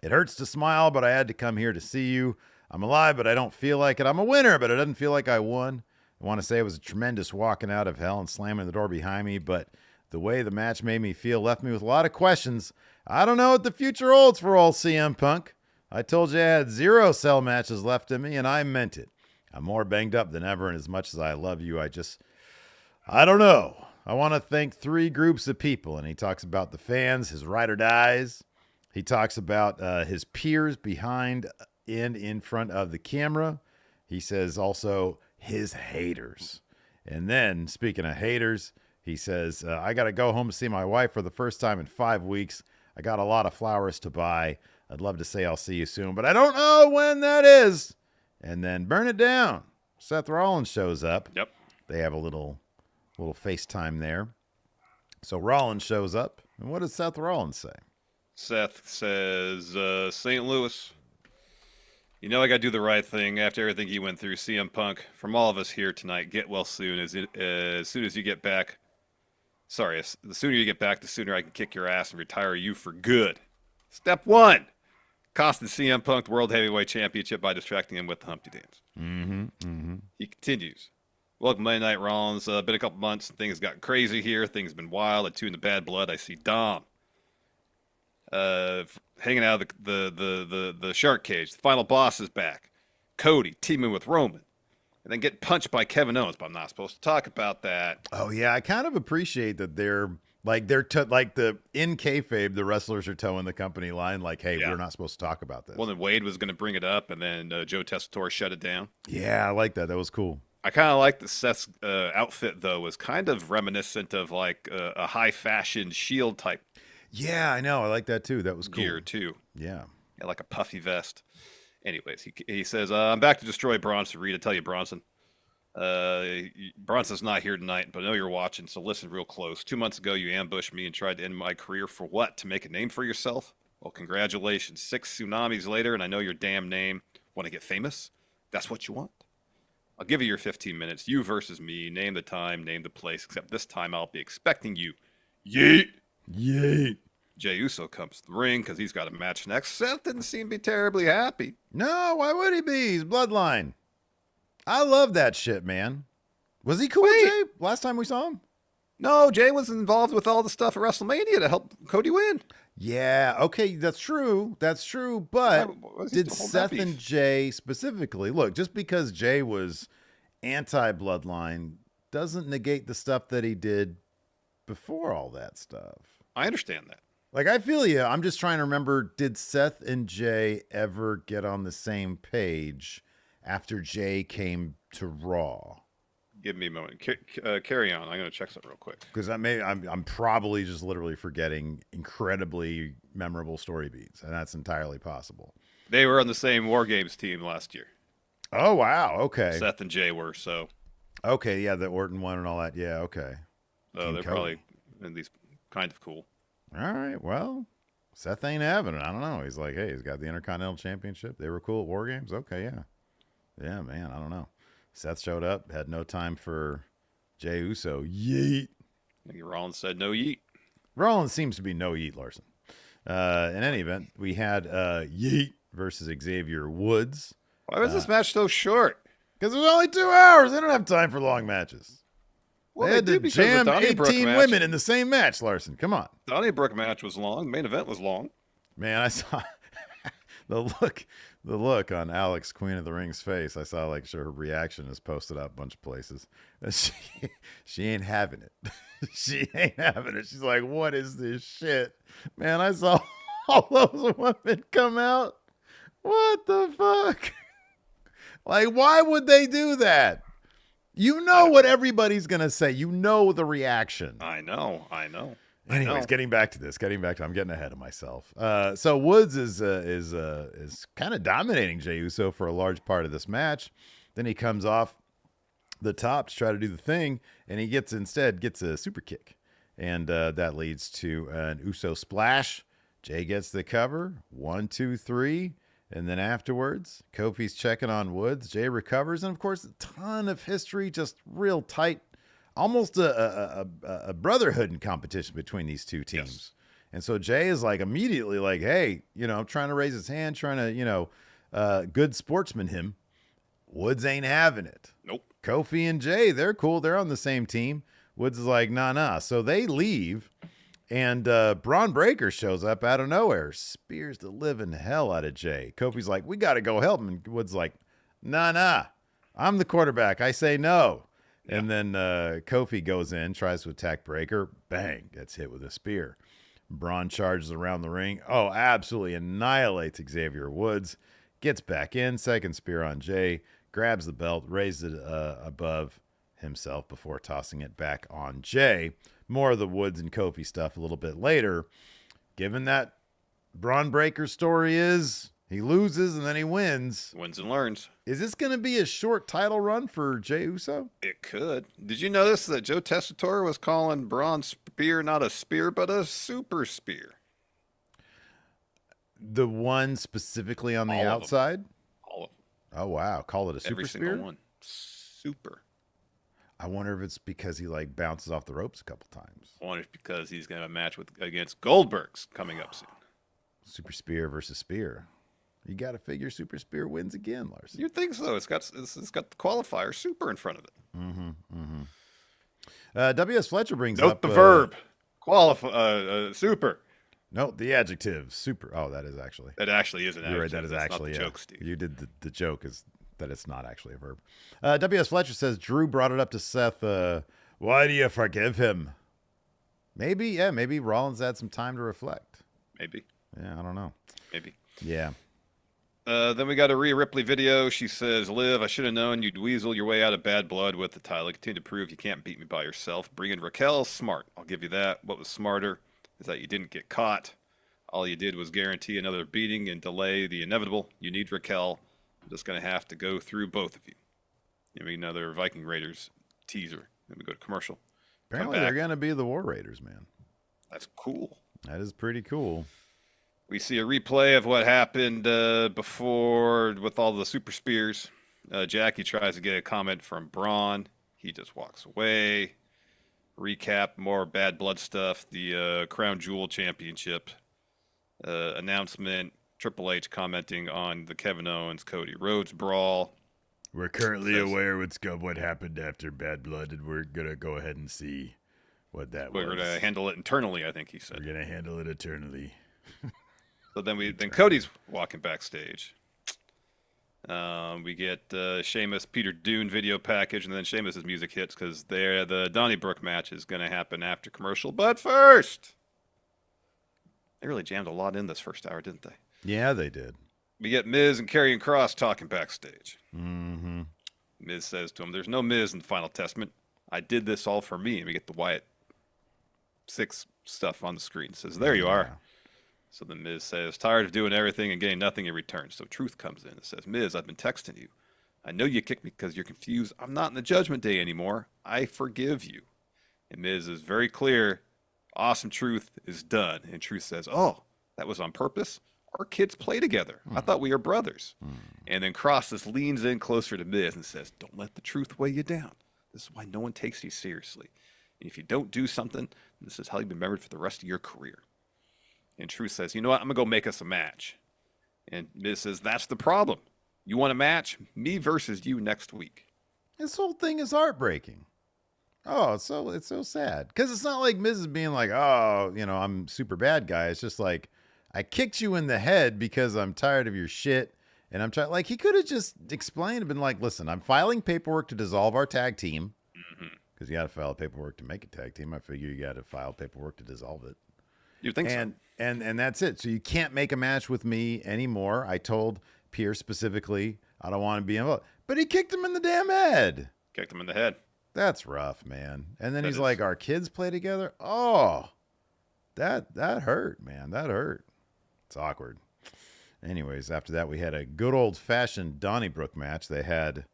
It hurts to smile, but I had to come here to see you. I'm alive, but I don't feel like it. I'm a winner, but it doesn't feel like I won. I want to say it was a tremendous walking out of hell and slamming the door behind me, but the way the match made me feel left me with a lot of questions. I don't know what the future holds for old CM Punk. I told you I had 0 cell matches left in me, and I meant it. I'm more banged up than ever, and as much as I love you, I don't know. I want to thank 3 groups of people, and he talks about the fans, his ride or dies. He talks about his peers behind and in front of the camera. He says also his haters. And then, speaking of haters, he says, I got to go home to see my wife for the first time in 5 weeks. I got a lot of flowers to buy. I'd love to say I'll see you soon, but I don't know when that is. And then burn it down. Seth Rollins shows up. Yep. They have a little FaceTime there. So Rollins shows up. And what does Seth Rollins say? Seth says, St. Louis, you know I got to do the right thing after everything you went through. CM Punk, from all of us here tonight, get well soon. As soon as you get back, the sooner you get back, the sooner I can kick your ass and retire you for good. Step 1. Costing CM Punk the World Heavyweight Championship by distracting him with the Humpty Dance. He continues. Welcome Monday Night Rollins. Been a couple months. Things gotten crazy here. Things been wild. I tune the Bad Blood. I see Dom hanging out of the shark cage. The final boss is back. Cody teaming with Roman. And then get punched by Kevin Owens. But I'm not supposed to talk about that. Oh, yeah. I kind of appreciate that they're in kayfabe, the wrestlers are towing the company line. Like, hey, we're not supposed to talk about this. Well, then Wade was going to bring it up, and then Joe Tessitore shut it down. Yeah, I like that. That was cool. I kind of like the Seth's outfit, though, was kind of reminiscent of like a high fashion Shield type. Yeah, I know. I like that too. That was cool. Gear too. Yeah, like a puffy vest. Anyways, he says, I'm back to destroy Bronson Reed. I tell you, Bronson, Bronson's not here tonight, but I know you're watching, so listen real close. 2 months ago, you ambushed me and tried to end my career for what? To make a name for yourself? Well, congratulations. 6 tsunamis later, and I know your damn name. Want to get famous? That's what you want? I'll give you your 15 minutes. You versus me. Name the time, name the place, except this time I'll be expecting you. Yeet! Yeet. Jey Uso comes to the ring because he's got a match next. Seth didn't seem to be terribly happy. No, why would he be? He's bloodline. I love that shit, man. Was he cool with Jay last time we saw him? No, Jay was involved with all the stuff at WrestleMania to help Cody win. Yeah, okay, that's true. That's true. But did Seth and Jay specifically, look, just because Jay was anti-bloodline doesn't negate the stuff that he did before all that stuff. I understand that. Like, I feel you. I'm just trying to remember, did Seth and Jay ever get on the same page after Jay came to Raw? Give me a moment. Carry on. I'm going to check something real quick. Because I'm probably just literally forgetting incredibly memorable story beats, and that's entirely possible. They were on the same War Games team last year. Oh, wow. Okay. Seth and Jay were, so. Okay, yeah, the Orton one and all that. Yeah, okay. Oh, they're probably at least kind of cool. All right, well, Seth ain't having it. I don't know. He's like, hey, he's got the Intercontinental Championship. They were cool at War Games. Okay, yeah. Yeah, man, I don't know. Seth showed up, had no time for Jey Uso. Yeet. I think Rollins said no yeet. Rollins seems to be no yeet, Larson. In any event, we had Yeet versus Xavier Woods. Why was this match so short? Because it was only 2 hours. They don't have time for long matches. Well, they had to jam 18 women in the same match, Larson. Come on. Donnybrook match was long. The main event was long. Man, I saw the look on Alex, Queen of the Ring's face. I saw like her reaction is posted up a bunch of places. She ain't having it. She ain't having it. She's like, what is this shit? Man, I saw all those women come out. What the fuck? Like, why would they do that? You know what everybody's going to say. You know the reaction. I know. Anyways, getting back to I'm getting ahead of myself. So Woods is kind of dominating Jey Uso for a large part of this match. Then he comes off the top to try to do the thing, and he gets a super kick. And that leads to an Uso splash. Jey gets the cover. 1, 2, 3. And then afterwards, Kofi's checking on Woods. Jey recovers. And, of course, a ton of history, just real tight, almost a brotherhood in competition between these two teams. Yes. And so Jey is like immediately like, hey, I'm trying to raise his hand, trying to, good sportsman him. Woods ain't having it. Nope. Kofi and Jey, they're cool. They're on the same team. Woods is like, nah. So they leave. And Bron Breakker shows up out of nowhere, spears the living hell out of Jey. Kofi's like, we got to go help him. And Woods like, nah, I'm the quarterback. I say no. Yeah. And then Kofi goes in, tries to attack Breakker. Bang, gets hit with a spear. Bron charges around the ring. Oh, absolutely annihilates Xavier Woods. Gets back in, second spear on Jey. Grabs the belt, raises it above himself before tossing it back on Jey. More of the Woods and Kofi stuff a little bit later. Given that Bron Breakker's story is he loses and then he wins. Wins and learns. Is this going to be a short title run for Jey Uso? It could. Did you notice that Joe Tessitore was calling Bron's spear not a spear, but a super spear? The one specifically on the outside? All of them. Oh, wow. Call it a super spear? Every single one. Super. I wonder if it's because he like bounces off the ropes a couple times. I wonder if it's because he's going to have a match against Goldberg's coming up soon. Super spear versus spear. You got to figure super spear wins again, Larson. You'd think so. It's got the qualifier super in front of it. W.S. Fletcher brings Note up the verb super. Note the adjective super. Oh, that is actually. That actually is an adjective. You're right. That is actually not the joke, Steve. You did the joke is that it's not actually a verb. W.S. Fletcher says Drew brought it up to Seth. Why do you forgive him? Maybe Rollins had some time to reflect. Maybe. Yeah, I don't know. Maybe. Yeah. Then we got a Rhea Ripley video. She says, Liv, I should have known you'd weasel your way out of bad blood with the title. Continue to prove you can't beat me by yourself. Bring in Raquel. Smart. I'll give you that. What was smarter is that you didn't get caught. All you did was guarantee another beating and delay the inevitable. You need Raquel. I'm just going to have to go through both of you. Maybe another Viking Raiders teaser. Then we go to commercial. Apparently, they're going to be the War Raiders, man. That's cool. That is pretty cool. We see a replay of what happened before with all the super spears. Jackie tries to get a comment from Braun. He just walks away. Recap, more bad blood stuff. The Crown Jewel Championship announcement. Triple H commenting on the Kevin Owens Cody Rhodes brawl. We're currently aware what happened after Bad Blood, and we're gonna go ahead and see what that was. We're gonna handle it internally, I think he said. We're gonna handle it eternally. So then Cody's walking backstage. We get Sheamus Peter Dune video package, and then Sheamus's music hits because the Donnybrook match is gonna happen after commercial. But first, they really jammed a lot in this first hour, didn't they? Yeah, they did. We get Miz and Karrion Kross talking backstage. Mm-hmm. Miz says to him, "There's no Miz in the Final Testament. I did this all for me." And we get the Wyatt 6 stuff on the screen. Says, "There you are." So the Miz says, "Tired of doing everything and getting nothing in return." So Truth comes in and says, "Miz, I've been texting you. I know you kicked me because you're confused. I'm not in the Judgment Day anymore. I forgive you." And Miz is very clear. Awesome Truth is done. And Truth says, "Oh, that was on purpose? Our kids play together. I thought we were brothers." And then Cross just leans in closer to Miz and says, "Don't let the truth weigh you down. This is why no one takes you seriously. And if you don't do something, this is how you'll be remembered for the rest of your career." And Truth says, "You know what? I'm going to go make us a match." And Miz says, "That's the problem. You want a match? Me versus you next week." This whole thing is heartbreaking. Oh, it's so sad. Because it's not like Miz is being like, "Oh, I'm super bad guy." It's just like, I kicked you in the head because I'm tired of your shit. And I'm trying, like, he could have just explained and been like, "Listen, I'm filing paperwork to dissolve our tag team." Because you got to file paperwork to make a tag team. I figure you got to file paperwork to dissolve it. You think so? And that's it. So you can't make a match with me anymore. I told Pierce specifically, I don't want to be involved. But he kicked him in the damn head. Kicked him in the head. That's rough, man. And then That he's is. like, "Our kids play together." Oh, that hurt, man. That hurt. It's awkward. Anyways, after that, we had a good old-fashioned Donnybrook match. They had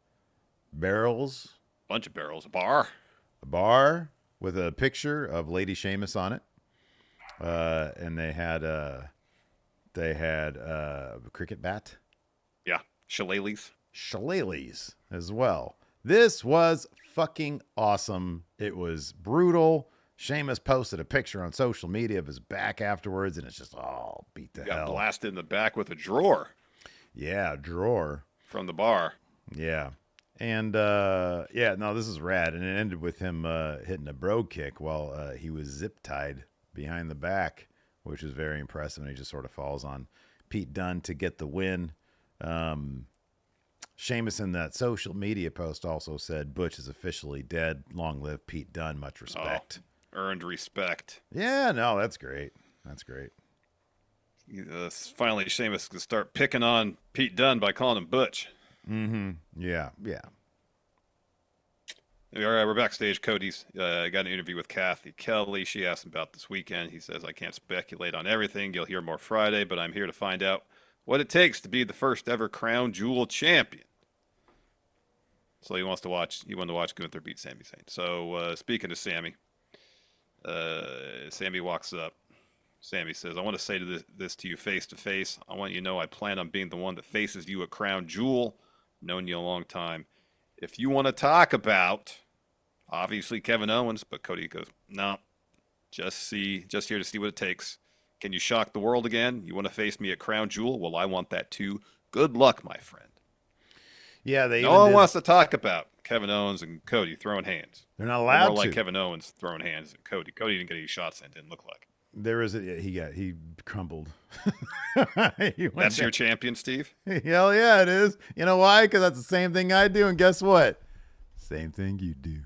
barrels. Bunch of barrels. A bar. A bar with a picture of Lady Sheamus on it. And they had a cricket bat. Yeah. Shillelaghs as well. This was fucking awesome. It was brutal. Sheamus posted a picture on social media of his back afterwards, and it's just all beat to Got hell. blasted in the back with a drawer Yeah, drawer. from the bar. Yeah. And, this is rad. And it ended with him hitting a bro kick while he was zip-tied behind the back, which is very impressive. And he just sort of falls on Pete Dunne to get the win. Sheamus in that social media post also said, "Butch is officially dead. Long live Pete Dunne. Much respect." Earned respect. Yeah, no, that's great. That's great. Finally, Sheamus can start picking on Pete Dunne by calling him Butch. Mm-hmm. Yeah. All right, we're backstage. Cody's got an interview with Kathy Kelly. She asked him about this weekend. He says, "I can't speculate on everything. You'll hear more Friday, but I'm here to find out what it takes to be the first ever Crown Jewel champion." So he wanted to watch Gunther beat Sami Zayn. So speaking of Sami, Sami walks up. Sami says, "I want to say this to you face to face. I want you to know I plan on being the one that faces you at Crown Jewel. Known you a long time. If you want to talk about, obviously Kevin Owens," but Cody goes, "No, just here to see what it takes. Can you shock the world again? You want to face me at Crown Jewel? Well, I want that too. Good luck, my friend." Yeah, No one wants to talk about Kevin Owens and Cody throwing hands. They're not allowed more like to. Kevin Owens throwing hands at Cody. Cody didn't get any shots in, didn't look like. He crumbled. That's your champion, Steve? Hell yeah, it is. You know why? Because that's the same thing I do, and guess what? Same thing you do.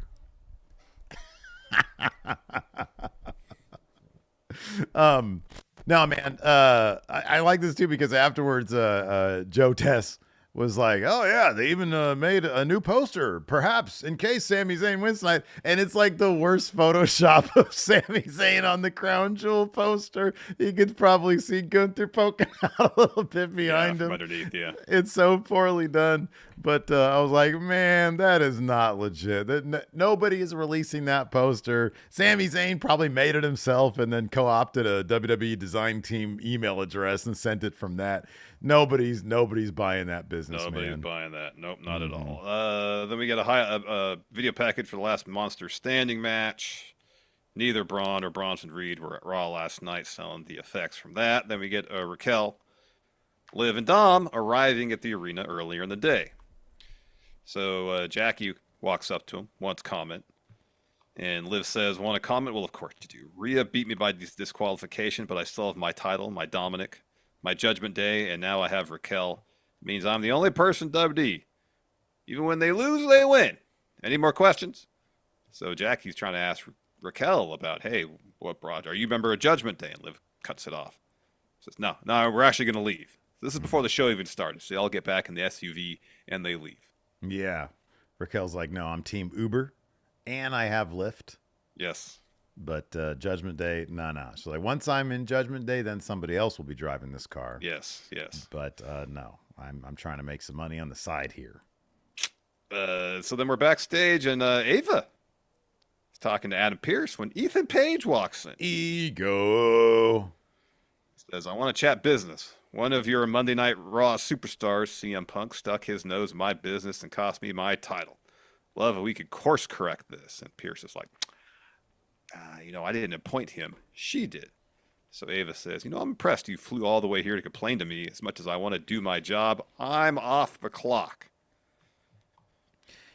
No, man. I like this too because afterwards, Joe Tess was like, oh yeah, they even made a new poster, perhaps in case Sami Zayn wins tonight. And it's like the worst Photoshop of Sami Zayn on the crown jewel poster. You could probably see Gunther poking out a little bit behind him. From underneath, yeah. It's so poorly done. But I was like, man, that is not legit. Nobody is releasing that poster. Sami Zayn probably made it himself and then co-opted a WWE design team email address and sent it from that. Nobody's buying that business. Nobody's buying that. Nope, not at all. Then we get a video package for the last Monster Standing match. Neither Braun or Bronson Reed were at Raw last night, selling the effects from that. Then we get Raquel, Liv, and Dom arriving at the arena earlier in the day. So Jackie walks up to him, wants comment. And Liv says, want a comment? Well, of course you do. Rhea beat me by disqualification, but I still have my title, my Dominic, my Judgment Day, and now I have Raquel. It means I'm the only person in WWE. Even when they lose, they win. Any more questions? So Jackie's trying to ask Raquel about, hey, what brought? Are you a member of Judgment Day? And Liv cuts it off. Says, no, we're actually going to leave. This is before the show even started. So they all get back in the SUV and they leave. Yeah. Raquel's like, no, I'm Team Uber and I have Lyft. Yes. But Judgment Day, no. So like, once I'm in Judgment Day, then somebody else will be driving this car. Yes. But no, I'm trying to make some money on the side here. So then we're backstage, and Ava is talking to Adam Pearce when Ethan Page walks in. Ego Says, I want to chat business. One of your Monday Night Raw superstars, CM Punk, stuck his nose in my business and cost me my title. Love if we could course correct this. And Pearce is like, I didn't appoint him. She did. So Ava says, I'm impressed you flew all the way here to complain to me. As much as I want to do my job, I'm off the clock.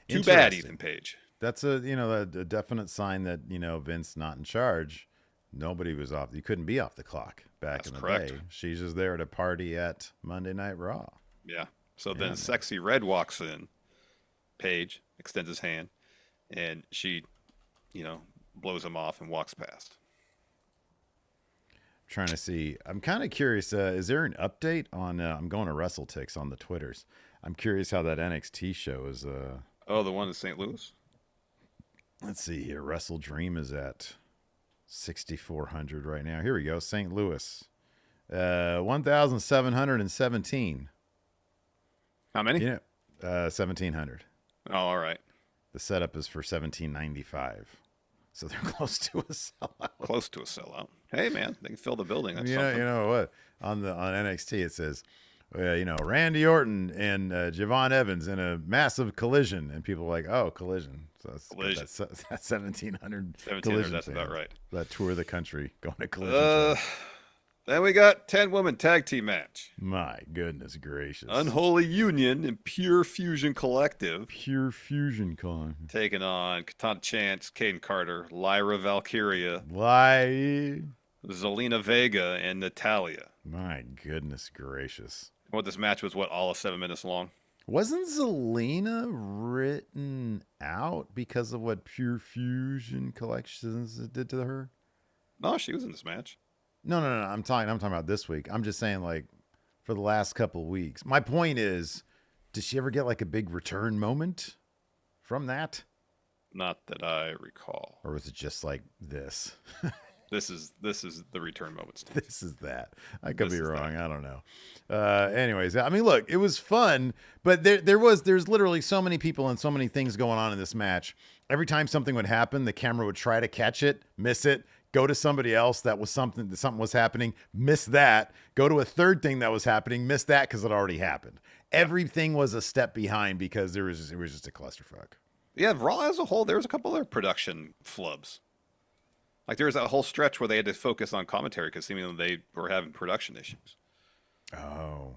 Too bad, Ethan Page. That's a definite sign that, Vince not in charge. Nobody was off. You couldn't be off the clock back in the day. She's just there to party at Monday Night Raw. Yeah. So then Sexy Red walks in. Page extends his hand, and she, blows him off and walks past. I'm trying to see. I'm kind of curious. Is there an update on? I'm going to WrestleTix on the Twitters. I'm curious how that NXT show is. Oh, the one in St. Louis. Let's see here. Wrestle Dream is at 6,400 right now. Here we go. St. Louis, 1,717. How many? 1,700. Oh, all right. The setup is for 1,795. So they're close to a sellout. Close to a sellout. Hey, man, they can fill the building. That's you know what? On NXT it says, Randy Orton and Javon Evans in a massive collision, and people are like, oh, collision. So that's 1,700. 1,700. That's about right. That tour of the country going to collision. Then we got 10-woman tag team match. My goodness gracious. Unholy Union and Pure Fusion Collective. Pure Fusion Con. Taking on Katana Chance, Caden Carter, Lyra Valkyria. Zelina Vega, and Natalia. My goodness gracious. What this match was, all of 7 minutes long? Wasn't Zelina written out because of what Pure Fusion Collections did to her? No, she was in this match. No. I'm talking about this week. I'm just saying, like, for the last couple of weeks. My point is, did she ever get like a big return moment from that? Not that I recall. Or was it just like this? This is the return moment. This is that. I could be wrong. I don't know. Anyways, I mean, look, it was fun, but there's literally so many people and so many things going on in this match. Every time something would happen, the camera would try to catch it, miss it, go to somebody else that was something was happening, miss that, go to a third thing that was happening, miss that because it already happened. Everything was a step behind because it was just a clusterfuck. Yeah, Raw as a whole, there was a couple other production flubs. Like there was that whole stretch where they had to focus on commentary because seemingly they were having production issues. Oh,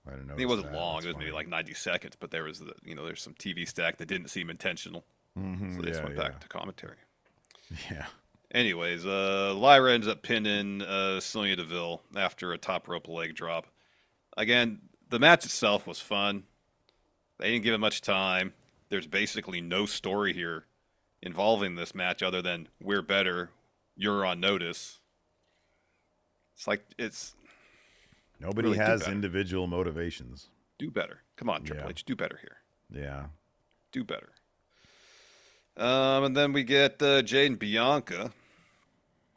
I don't know. It wasn't long; it was maybe like 90 seconds. But there was there's some TV stack that didn't seem intentional, so they just went back to commentary. Yeah. Anyways, Lyra ends up pinning Sonya Deville after a top rope leg drop. Again, the match itself was fun. They didn't give it much time. There's basically no story here involving this match other than we're better, you're on notice. It's like nobody really has individual motivations. Do better. Come on, Triple H. Do better here. Yeah. Do better. And then we get Jade and Bianca.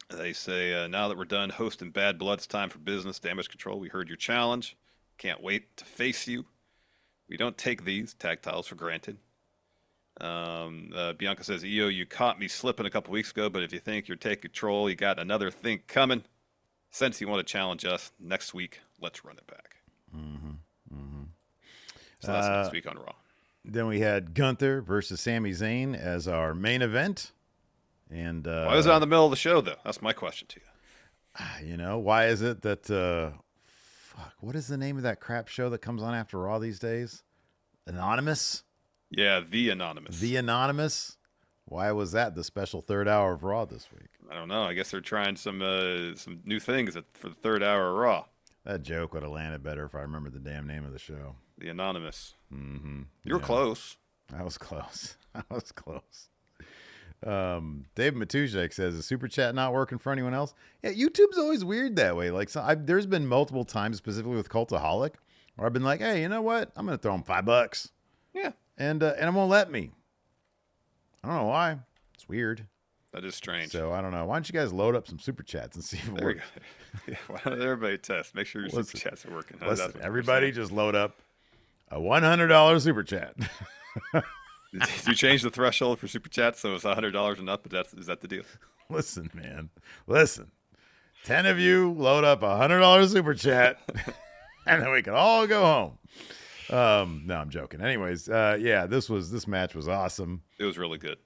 They say, now that we're done hosting Bad Blood, it's time for business. Damage Control, we heard your challenge. Can't wait to face you. We don't take these tag titles for granted. Bianca says, EO, you caught me slipping a couple weeks ago, but if you think you're taking control, you got another thing coming. Since you want to challenge us next week, let's run it back. So that's next week on Raw. Then we had Gunther versus Sami Zayn as our main event. And why was it on the middle of the show, though? That's my question to you. You know, why is it that what is the name of that crap show that comes on after Raw these days? Anonymous? Yeah, The Anonymous. The Anonymous? Why was that the special third hour of Raw this week? I don't know. I guess they're trying some new things for the third hour of Raw. That joke would have landed better if I remembered the damn name of the show. The Anonymous. Mm-hmm. You were close. I was close. Dave Matuszek says, is Super Chat not working for anyone else? Yeah, YouTube's always weird that way. Like, there's been multiple times, specifically with Cultaholic, where I've been like, hey, you know what? I'm going to throw him $5. Yeah. And it won't let me. I don't know why. It's weird. That is strange. So I don't know. Why don't you guys load up some Super Chats and see if it works? Yeah, why don't everybody test? Make sure your Super Chats are working. Listen, everybody just load up a $100 Super Chat. Did you change the threshold for Super Chats so it's $100 and up? But is that the deal? Listen, man. Listen. 10 of you load up a $100 Super Chat, and then we can all go home. No, I'm joking. Anyways, yeah, this match was awesome. It was really good.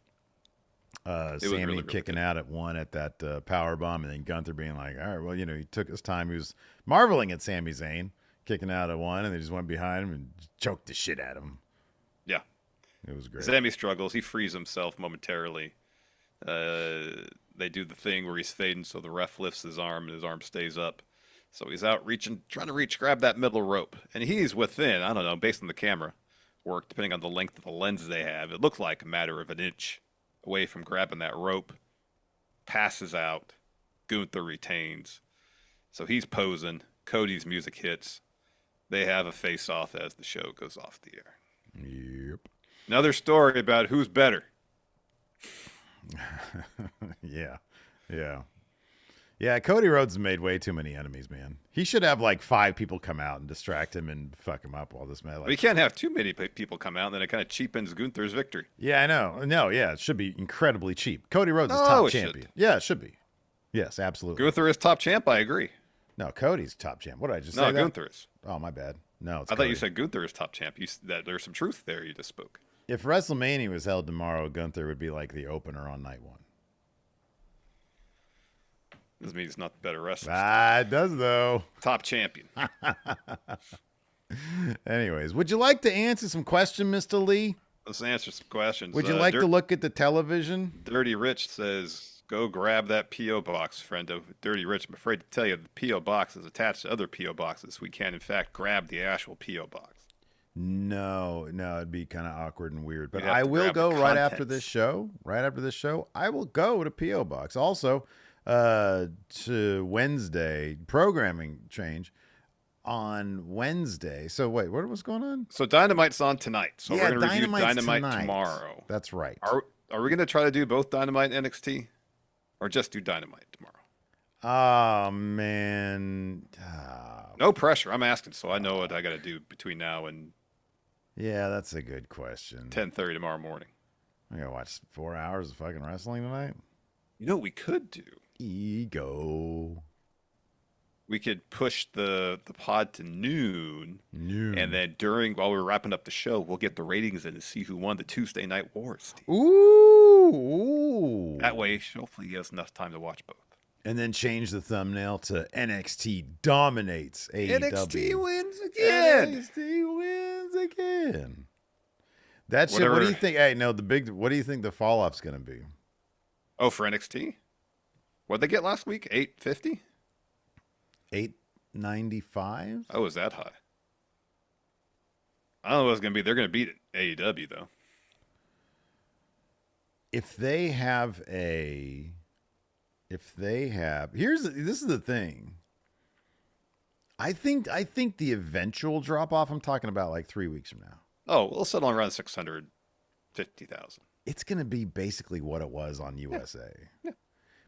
Sami really kicking out at one at that power bomb, and then Gunther being like, all right, well, you know, he took his time. He was marveling at Sami Zayn kicking out at one, and they just went behind him and choked the shit out of him. Yeah. It was great. Sami struggles. He frees himself momentarily. They do the thing where he's fading, so the ref lifts his arm, and his arm stays up. So he's out reaching, trying to grab that middle rope. And he's within, I don't know, based on the camera work, depending on the length of the lens they have, it looked like a matter of an inch away from grabbing that rope. Passes out. Gunther retains. So he's posing. Cody's music hits. They have a face-off as the show goes off the air. Yep. Another story about who's better. Yeah, Cody Rhodes has made way too many enemies, man. He should have like 5 people come out and distract him and fuck him up while this match. Like, we can't have too many people come out, and then it kind of cheapens Gunther's victory. Yeah, I know. No, yeah, it should be incredibly cheap. Cody Rhodes is top champion. Should. Yeah, it should be. Yes, absolutely. Gunther is top champ, I agree. No, Cody's top champ. What did I just say? No, Gunther is. Oh, my bad. No, it's I Cody. thought you said Gunther is top champ. That there's some truth there you just spoke. If WrestleMania was held tomorrow, Gunther would be like the opener on night 1. Doesn't mean he's not the better wrestler. It does, though. Top champion. Anyways, would you like to answer some questions, Mr. Lee? Let's answer some questions. Would you like to look at the television? Dirty Rich says, go grab that P.O. box, friendo. Dirty Rich, I'm afraid to tell you, the P.O. box is attached to other P.O. boxes. We can, in fact, grab the actual P.O. box. No, it'd be kind of awkward and weird. But I will go right after this show. Right after this show, I will go to P.O. Box. Also, to Wednesday, programming change on Wednesday. So wait, what was going on? So Dynamite's on tonight. So yeah, we're going to review Dynamite tonight. tomorrow. That's right. Are we going to try to do both Dynamite and NXT? Or just do Dynamite tomorrow? Oh, man. No pressure. I'm asking, so I know what I got to do between now and yeah, that's a good question. 10:30 tomorrow morning. I got to watch 4 hours of fucking wrestling tonight. You know what we could do? Ego. We could push the pod to noon. And then while we're wrapping up the show, we'll get the ratings in and see who won the Tuesday Night Wars. Ooh. That way, hopefully, he has enough time to watch both. And then change the thumbnail to NXT dominates AEW. NXT wins again. NXT wins again. That shit. What do you think? Hey, no, what do you think the fall off's going to be? Oh, for NXT? What'd they get last week? 850? 895? Oh, is that high? I don't know what it's going to be. They're going to beat AEW, though. This is the thing. I think the eventual drop off, I'm talking about like 3 weeks from now. Oh, we'll settle around 650,000. It's going to be basically what it was on USA. Yeah.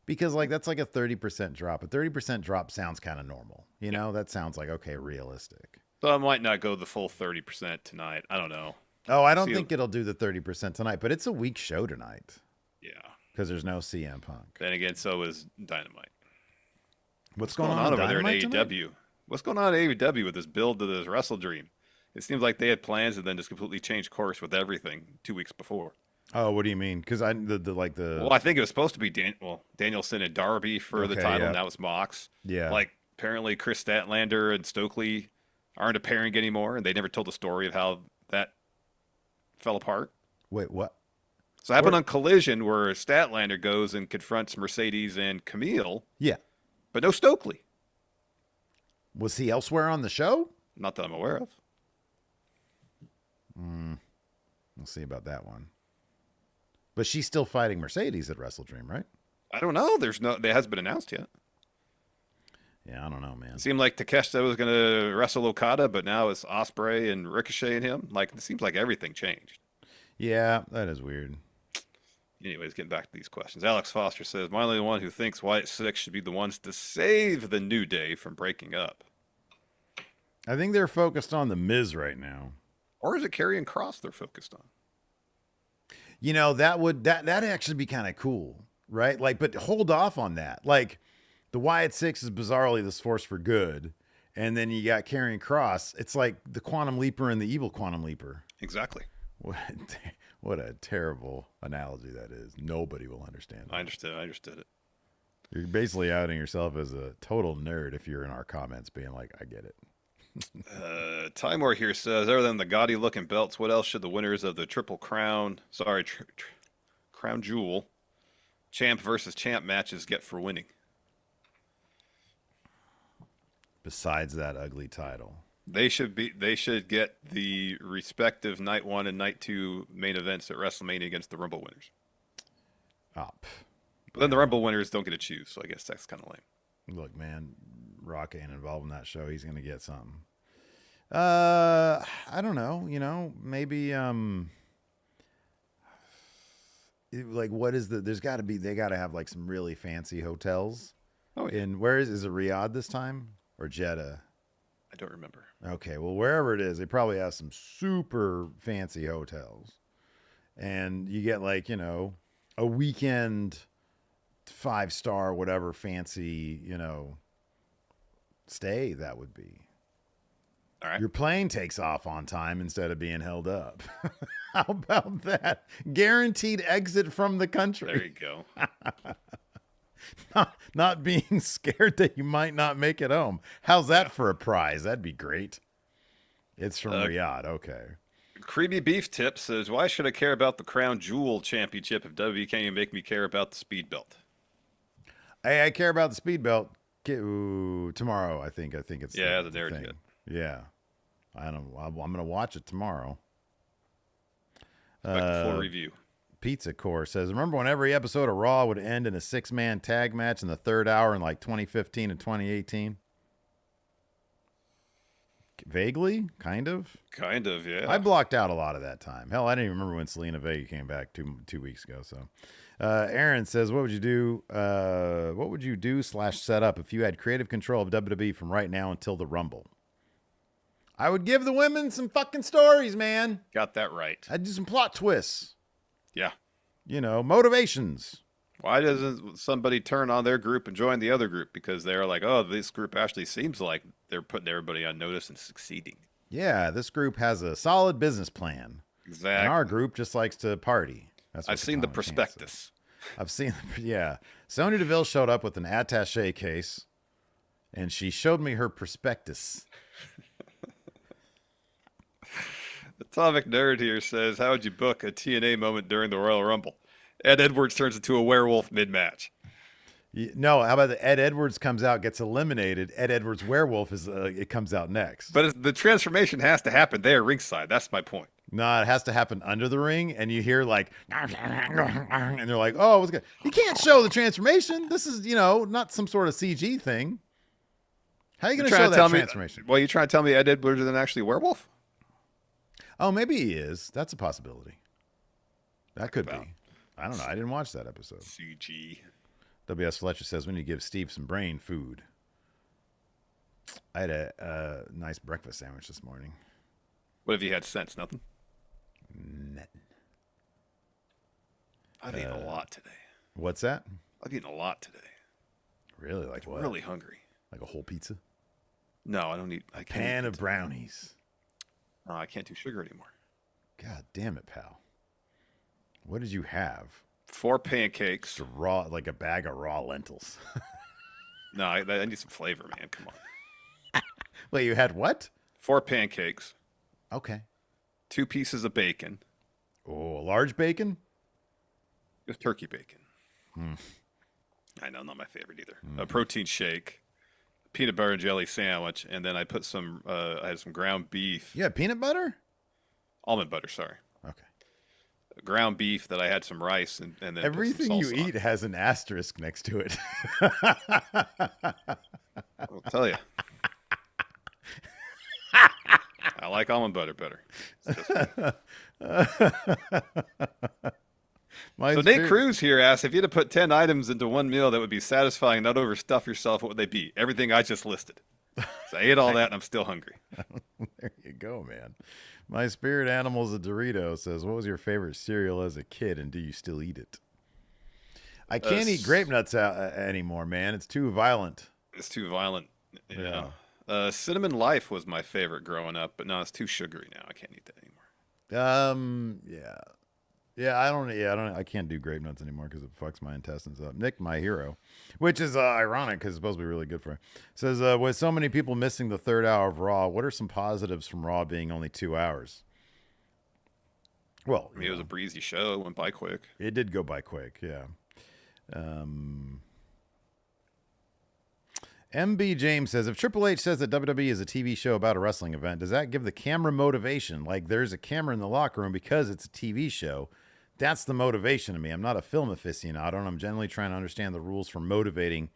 Because like that's like a 30% drop. A 30% drop sounds kind of normal. You know, that sounds like, okay, realistic. So I might not go the full 30% tonight. I don't know. Oh, I don't think it'll do the 30% tonight, but it's a weak show tonight. Yeah. Because there's no CM Punk. Then again, so is Dynamite. What's going on over there at AEW? What's going on at AEW with this build to this Wrestle Dream? It seems like they had plans and then just completely changed course with everything 2 weeks before. Oh, what do you mean? Because Well, I think it was supposed to be Danielson and Darby for the title, and that was Mox. Yeah. Like apparently Chris Statlander and Stokely aren't a pairing anymore, and they never told the story of how that fell apart. Wait, what? So it happened on Collision where Statlander goes and confronts Mercedes and Camille. Yeah. But no Stokely. Was he elsewhere on the show? Not that I'm aware of. We'll see about that one. But she's still fighting Mercedes at Wrestle Dream, right? I don't know. It hasn't been announced yet. Yeah, I don't know, man. It seemed like Takeshita was going to wrestle Okada, but now it's Ospreay and Ricochet and him. Like, it seems like everything changed. Yeah, that is weird. Anyways, getting back to these questions. Alex Foster says, am I the only one who thinks Wyatt Six should be the ones to save the New Day from breaking up? I think they're focused on The Miz right now. Or is it Karrion Kross they're focused on? You know, that'd actually be kind of cool, right? Like, but hold off on that. Like, the Wyatt Six is bizarrely this force for good. And then you got Karrion Kross. It's like the Quantum Leaper and the evil Quantum Leaper. Exactly. What a terrible analogy that is. Nobody will understand that. I understood it. You're basically outing yourself as a total nerd if you're in our comments being like, I get it. Timor here says, other than the gaudy looking belts, what else should the winners of the Triple Crown, Crown Jewel, champ versus champ matches get for winning? Besides that ugly title. They should get the respective night 1 and night 2 main events at WrestleMania against the Rumble winners. Up. But then the Rumble winners don't get to choose, so I guess that's kind of lame. Look, man, Rock ain't involved in that show. He's gonna get something. I don't know. You know, maybe like what is there's got to be, they got to have like some really fancy hotels. Oh yeah. Where is it, Riyadh this time or Jeddah? I don't remember. Okay, well, wherever it is, they probably have some super fancy hotels. And you get like, you know, a weekend 5-star, whatever fancy, you know, stay that would be. All right. Your plane takes off on time instead of being held up. How about that? Guaranteed exit from the country. There you go. Not being scared that you might not make it home. How's that for a prize? That'd be great. It's from Riyadh. Okay. Creamy Beef Tip says, why should I care about the Crown Jewel Championship if WWE can't even make me care about the Speed Belt? Hey, I care about the Speed Belt. Tomorrow, I think it's the narrative. Yeah. I don't. I'm going to watch it tomorrow. Expect a full review. Pizza Core says, remember when every episode of Raw would end in a 6-man tag match in the third hour in like 2015 and 2018? Vaguely, kind of. Kind of, yeah. I blocked out a lot of that time. Hell, I didn't even remember when Selena Vega came back two weeks ago. So, Aaron says, what would you do? What would you do / set up if you had creative control of WWE from right now until the Rumble? I would give the women some fucking stories, man. Got that right. I'd do some plot twists. Yeah. You know, motivations. Why doesn't somebody turn on their group and join the other group? Because they're like, oh, this group actually seems like they're putting everybody on notice and succeeding. Yeah, this group has a solid business plan. Exactly. And our group just likes to party. I've seen the prospectus. I've seen, yeah. Sonya Deville showed up with an attaché case, and she showed me her prospectus. Atomic Nerd here says, how would you book a TNA moment during the Royal Rumble? Ed Edwards turns into a werewolf mid-match. No, how about Ed Edwards comes out, gets eliminated. Ed Edwards werewolf it comes out next. But the transformation has to happen there ringside. That's my point. No, it has to happen under the ring, and you hear like, and they're like, oh, what's good? You can't show the transformation. This is, not some sort of CG thing. How are you You're going to trying show to tell that me? transformation? Well, you trying to tell me Ed Edwards isn't actually a werewolf? Oh, maybe he is. That's a possibility. That could about be. I don't know. I didn't watch that episode. CG. W.S. Fletcher says we need to give Steve some brain food. I had a nice breakfast sandwich this morning. What have you had since? Nothing? Nothing. I've eaten a lot today. What's that? I've eaten a lot today. Really? Like what? Really hungry. Like a whole pizza? No, I don't eat. I can't Pan eat of pizza. brownies. No, I can't do sugar anymore. God damn it, pal. What did you have? 4 pancakes. Just raw, like a bag of raw lentils. No, I need some flavor, man. Come on. Wait, you had what? 4 pancakes. Okay. 2 pieces of bacon. Oh, large bacon? Just turkey bacon. I know, not my favorite either. A protein shake, peanut butter and jelly sandwich, and then I put some. I had some ground beef. You had peanut butter? Almond butter, sorry. Okay. Ground beef that I had some rice and then Everything put you some salsa on. eat has an asterisk next to it. I'll tell you. I like almond butter better. So Nate Cruz here asks, if you had to put 10 items into one meal that would be satisfying, not overstuff yourself, what would they be? Everything I just listed. So I ate all that and I'm still hungry. There you go, man. My spirit animal's a Dorito says, what was your favorite cereal as a kid and do you still eat it? I can't eat grape nuts anymore, man. It's too violent. It's too violent. Yeah. Cinnamon Life was my favorite growing up, but no, it's too sugary now. I can't eat that anymore. I can't do grape nuts anymore because it fucks my intestines up. Nick, my hero, which is ironic because it's supposed to be really good for him, says, with so many people missing the third hour of Raw, what are some positives from Raw being only 2 hours? Well, I mean, it was a breezy show. It went by quick. It did go by quick, yeah. MB James says, if Triple H says that WWE is a TV show about a wrestling event, does that give the camera motivation? Like there's a camera in the locker room because it's a TV show. That's the motivation to me. I'm not a film aficionado, and I'm generally trying to understand the rules for motivating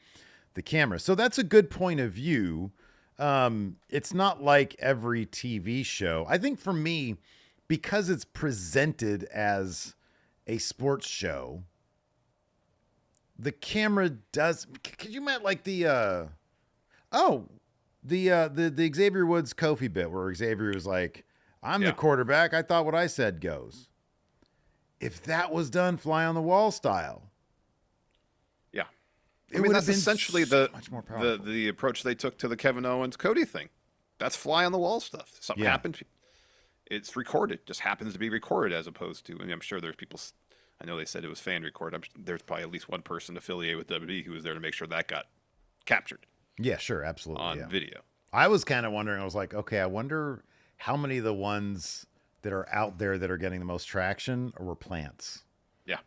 the camera. So that's a good point of view. It's not like every TV show. I think for me, because it's presented as a sports show, the camera does. Could you imagine like the Xavier Woods Kofi bit where Xavier was like, "I'm the quarterback. I thought what I said goes." If that was done fly on the wall style, yeah, I mean that's essentially much more powerful. the approach they took to the Kevin Owens Cody thing. That's fly on the wall stuff. Something happened, it's recorded. Just happens to be recorded as opposed to. I mean, I'm sure there's people. I know they said it was fan recorded. There's probably at least one person affiliated with WWE who was there to make sure that got captured. Yeah, sure, absolutely on video. I was kind of wondering. I was like, okay, I wonder how many of the ones that are out there that are getting the most traction were plants. Yeah.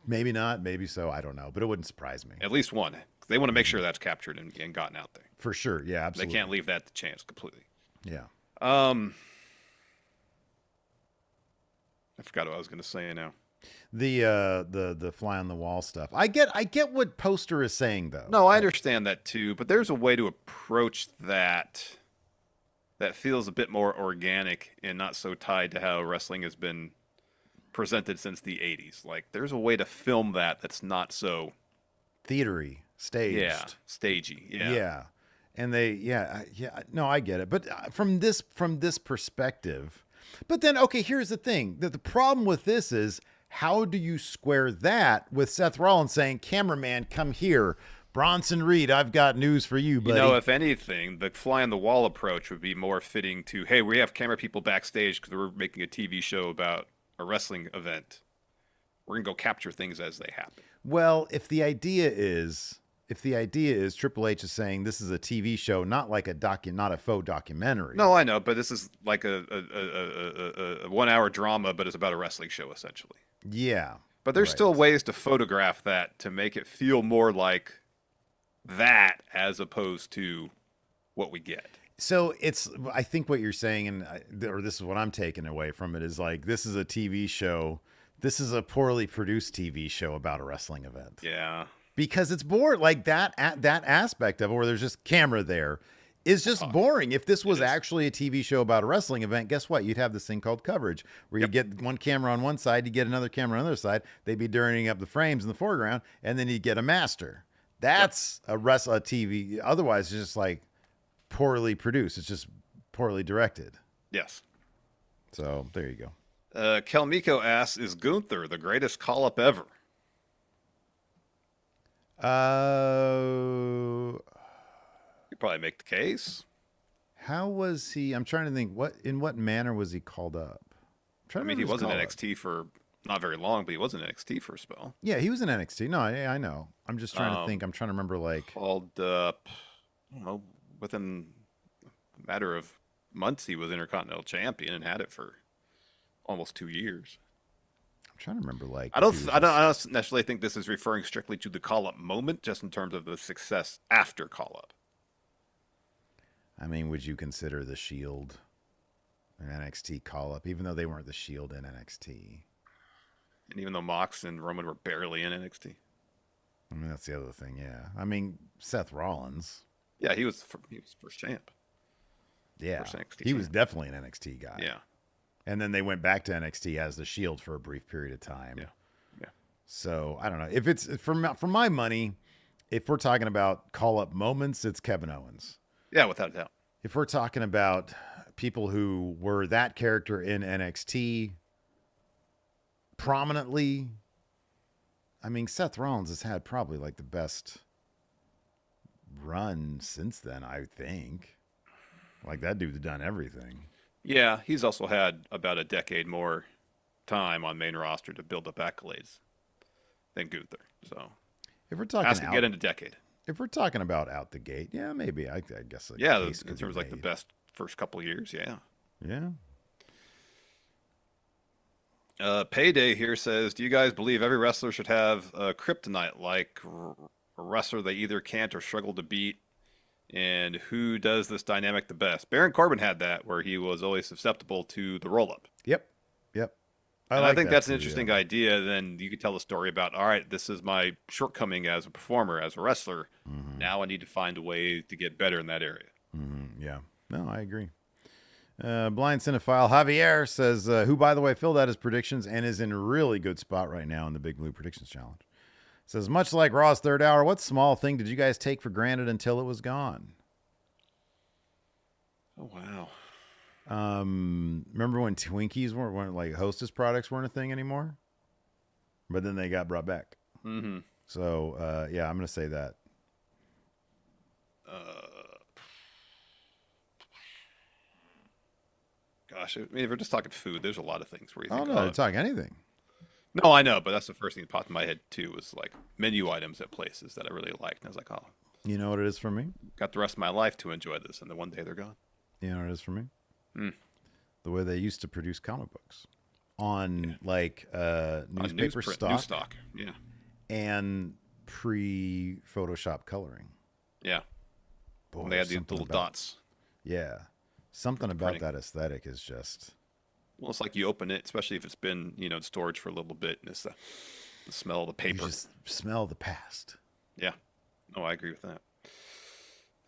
Maybe not, maybe so. I don't know, but it wouldn't surprise me. At least one. They want to make sure that's captured and gotten out there. For sure. Yeah, absolutely. They can't leave that to chance completely. Yeah. I forgot what I was going to say now. The fly on the wall stuff. I get what Poster is saying though. No, I understand that too, but there's a way to approach that feels a bit more organic and not so tied to how wrestling has been presented since the 80s. Like there's a way to film that's not so theatery, staged. Yeah, stagey. Yeah. Yeah. And no, I get it. But from this perspective, but then okay, here's the thing. The problem with this is how do you square that with Seth Rollins saying, "Cameraman, come here. Bronson Reed, I've got news for you, buddy." You know, if anything, the fly on the wall approach would be more fitting to, hey, we have camera people backstage because we're making a TV show about a wrestling event. We're going to go capture things as they happen. Well, if the idea is Triple H is saying this is a TV show, not like not a faux documentary. No, I know, but this is like a 1 hour drama, but it's about a wrestling show essentially. Yeah. But there's still ways to photograph that to make it feel more like that as opposed to what we get. So I think what you're saying, or this is what I'm taking away from it, is like, this is a TV show. This is a poorly produced TV show about a wrestling event. Yeah. because it's bored. Like that aspect of it where there's just camera there is just boring. If this was actually a TV show about a wrestling event, guess what? You'd have this thing called coverage where you get one camera on one side, you get another camera on the other side. They'd be dirtying up the frames in the foreground, and then you get a master. That's a TV. Otherwise, it's just like poorly produced. It's just poorly directed. Yes. So there you go. Kelmiko asks, is Gunther the greatest call-up ever? You probably make the case. How was he? I'm trying to think. In what manner was he called up? I mean, he was in NXT for not very long, but he was in NXT for a spell. Yeah, he was in NXT. No, I know. I'm just trying to think. I'm trying to remember. Like called up. I don't know. Within a matter of months, he was Intercontinental Champion and had it for almost 2 years. I'm trying to remember. Like I don't necessarily think this is referring strictly to the call-up moment, just in terms of the success after call-up. I mean, would you consider the Shield an NXT call-up, even though they weren't the Shield in NXT? And even though Mox and Roman were barely in NXT. I mean, that's the other thing, yeah. I mean, Seth Rollins. Yeah, he was first champ. Yeah, first NXT he champ. was definitely an NXT guy. Yeah. And then they went back to NXT as the Shield for a brief period of time. Yeah. So, I don't know. If it's, for my money, if we're talking about call-up moments, it's Kevin Owens. Yeah, without a doubt. If we're talking about people who were that character in NXT prominently, I mean, Seth Rollins has had probably like the best run since then, I think. Like, that dude's done everything. Yeah, he's also had about a decade more time on main roster to build up accolades than Gunther. So, if we're talking has to get in a decade. If we're talking about out the gate, yeah, maybe. I guess. Yeah, in terms of like the best first couple of years, yeah. Yeah. Payday here says, do you guys believe every wrestler should have a kryptonite, like a wrestler they either can't or struggle to beat? And who does this dynamic the best? Baron Corbin had that, where he was always susceptible to the roll-up. Yep. I think that's an interesting idea. Then you could tell the story about, all right, this is my shortcoming as a performer, as a wrestler. Mm-hmm. Now I need to find a way to get better in that area. Mm-hmm. Yeah. No, I agree. Blind Cinephile Javier says, who, by the way, filled out his predictions and is in a really good spot right now in the Big Blue Predictions Challenge. Says, much like Raw's third hour, what small thing did you guys take for granted until it was gone? Oh, wow. Remember when Twinkies weren't like Hostess products weren't a thing anymore? But then they got brought back. Mm-hmm. So, yeah, I'm going to say that. Gosh, I mean, if we're just talking food, there's a lot of things where you think, no, they're talking anything. No, I know, but that's the first thing that popped in my head, too, was like menu items at places that I really liked. And I was like, oh. You know what it is for me? Got the rest of my life to enjoy this, and then one day they're gone. You know what it is for me? The way they used to produce comic books on newspaper stock. News stock, yeah. And pre-Photoshop coloring. Yeah. Boy, when they had the little dots. Yeah. Something about that aesthetic is just... Well, it's like you open it, especially if it's been, in storage for a little bit, and it's the smell of the paper. You just smell the past. Yeah. No, I agree with that.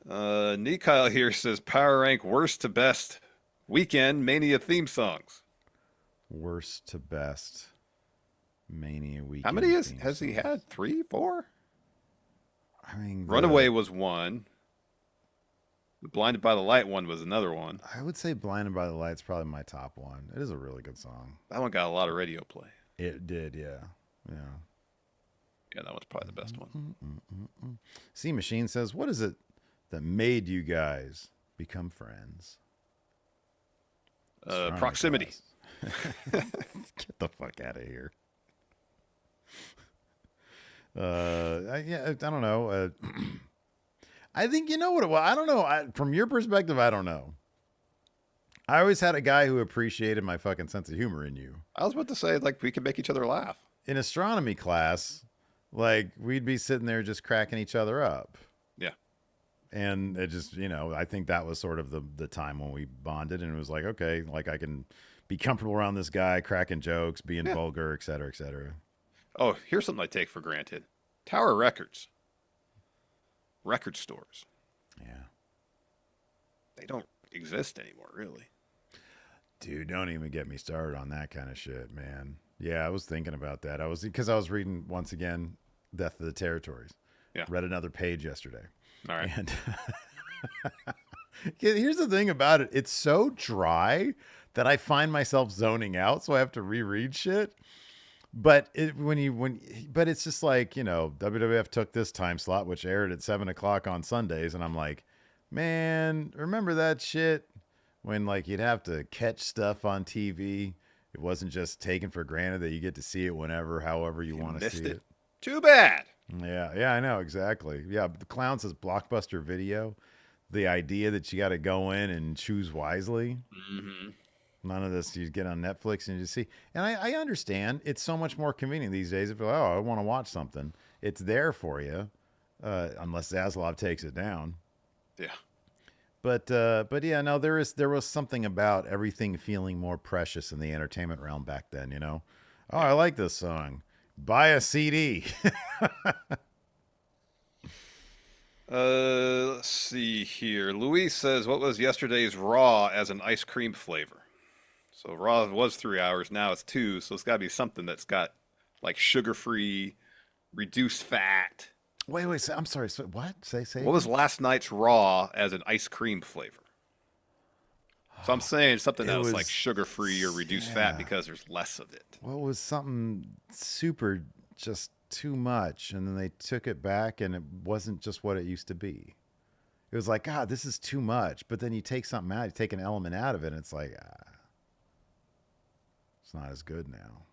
Nikyle here says, power rank worst to best weekend Mania theme songs. Worst to best Mania weekend. How many has he had? 3, 4? I mean, Runaway was one. The Blinded by the Light one was another one. I would say Blinded by the Light's probably my top one. It is a really good song. That one got a lot of radio play. It did, yeah. Yeah, that one's probably the best one. C Machine says, what is it that made you guys become friends? Proximity. Get the fuck out of here. I don't know. I think you know what it was. I don't know. From your perspective, I don't know. I always had a guy who appreciated my fucking sense of humor in you. I was about to say, like, we could make each other laugh. In astronomy class, like, we'd be sitting there just cracking each other up. Yeah. And it just, I think that was sort of the time when we bonded, and it was like, okay, like, I can be comfortable around this guy, cracking jokes, being vulgar, et cetera, et cetera. Oh, here's something I take for granted. Tower Records. Record stores. Yeah. They don't exist anymore, really. Dude, don't even get me started on that kind of shit, man. Yeah, I was thinking about that. Because I was reading, once again, Death of the Territories. Yeah. Read another page yesterday. All right. And here's the thing about it. It's so dry that I find myself zoning out, so I have to reread shit. But but it's just like, WWF took this time slot, which aired at 7:00 on Sundays, and I'm like, man, remember that shit when like you'd have to catch stuff on TV? It wasn't just taken for granted that you get to see it whenever, however you want to see it. Too bad. Yeah, I know exactly. Yeah, the clown says Blockbuster Video. The idea that you got to go in and choose wisely. Mm-hmm. None of this you get on Netflix and you see. And I understand it's so much more convenient these days. If you're like, I want to watch something, it's there for you, unless Zaslav takes it down. Yeah. But yeah, no, there was something about everything feeling more precious in the entertainment realm back then. Oh, I like this song. Buy a CD. Let's see here. Luis says, what was yesterday's Raw as an ice cream flavor? So Raw was 3 hours. Now it's 2. So it's got to be something that's got like sugar-free, reduced fat. Wait. I'm sorry. So what? Say. What was last night's Raw as an ice cream flavor? So I'm saying something that was like sugar-free or reduced fat because there's less of it. Well, it was something super just too much, and then they took it back, and it wasn't just what it used to be. It was like, God, this is too much. But then you take something out, you take an element out of it, and it's like, it's not as good now.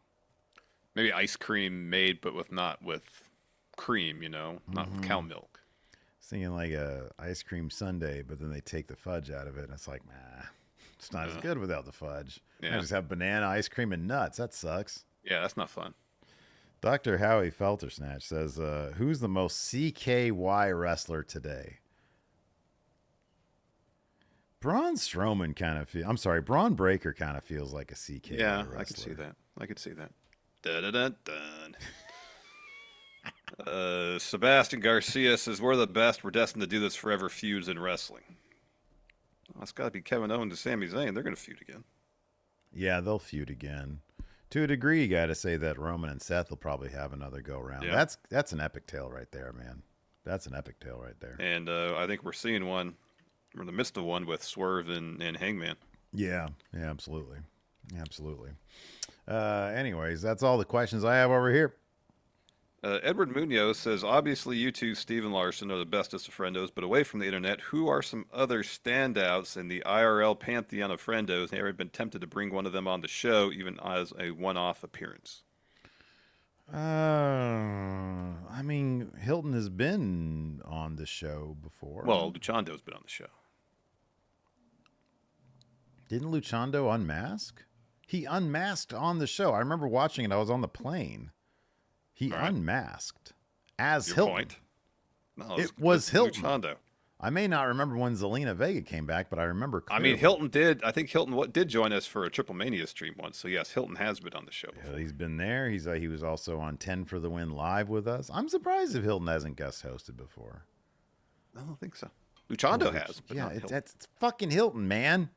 Maybe ice cream made, but not with cream, not with cow milk. Thinking like a ice cream sundae, but then they take the fudge out of it, and it's like, it's not as good without the fudge. Yeah. I just have banana, ice cream, and nuts. That sucks. Yeah, that's not fun. Dr. Howie Feltersnatch says, who's the most CKY wrestler today? Braun Breakker kind of feels like a CKY wrestler. I could see that. Dun. Sebastian Garcia says, we're the best. We're destined to do this forever. Feuds in wrestling. Well, it's got to be Kevin Owens and Sami Zayn. They're going to feud again. Yeah, they'll feud again. To a degree, you got to say that Roman and Seth will probably have another go round. Yeah. That's an epic tale right there, man. That's an epic tale right there. And I think we're seeing one. We're in the midst of one with Swerve and Hangman. Yeah, absolutely. Anyways, that's all the questions I have over here. Edward Munoz says, obviously you two, Steve and Larson, are the bestest of friendos, but away from the internet, who are some other standouts in the IRL pantheon of friendos? Have you ever been tempted to bring one of them on the show, even as a one-off appearance? I mean, Hilton has been on the show before. Well, Luchando's been on the show. Didn't Luchando unmask? He unmasked on the show. I remember watching it. I was on the plane. He unmasked as Hilton. Point. No, it was Hilton. Luchando. I may not remember when Zelina Vega came back, but I remember clearly. I mean, Hilton did. I think Hilton did join us for a Triple Mania stream once. So, yes, Hilton has been on the show before. Yeah, he's been there. He was also on 10 for the Win live with us. I'm surprised if Hilton hasn't guest hosted before. I don't think so. Luchando has. But yeah, it's fucking Hilton, man.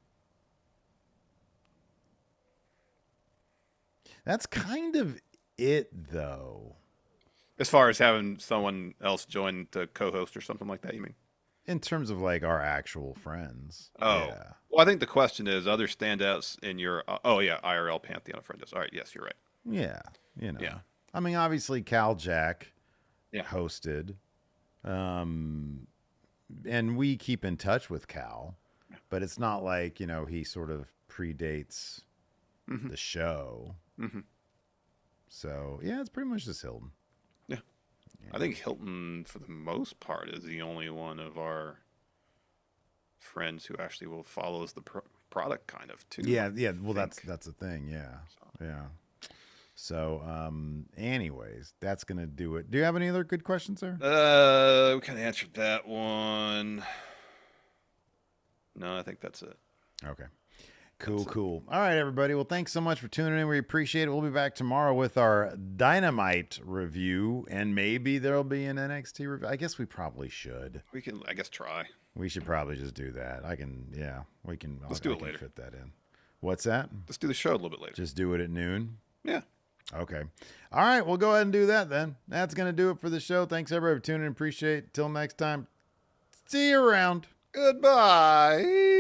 That's kind of it, though. As far as having someone else join to co-host or something like that, you mean? In terms of like our actual friends. Oh. Yeah. Well, I think the question is other standouts in your IRL Pantheon of Friendos. All right, yes, you're right. Yeah. Yeah. I mean, obviously Cal Jack hosted. And we keep in touch with Cal, but it's not like, he sort of predates the show. Mm-hmm. So, yeah, it's pretty much just Hilton. Yeah. I think Hilton, for the most part, is the only one of our friends who actually follows the product kind of, too. Yeah. Well, that's the thing. Yeah. Yeah. So, anyways, that's going to do it. Do you have any other good questions there? We kind of answered that one. No, I think that's it. Okay. Cool. All right, everybody. Well, thanks so much for tuning in. We appreciate it. We'll be back tomorrow with our Dynamite review, and maybe there'll be an NXT review. I guess we probably should. We can, I guess, try. We should probably just do that. We can. Let's do it later. Fit that in. What's that? Let's do the show a little bit later. Just do it at noon? Yeah. Okay. All right. We'll go ahead and do that then. That's going to do it for the show. Thanks, everybody, for tuning in. Appreciate it. Till next time. See you around. Goodbye.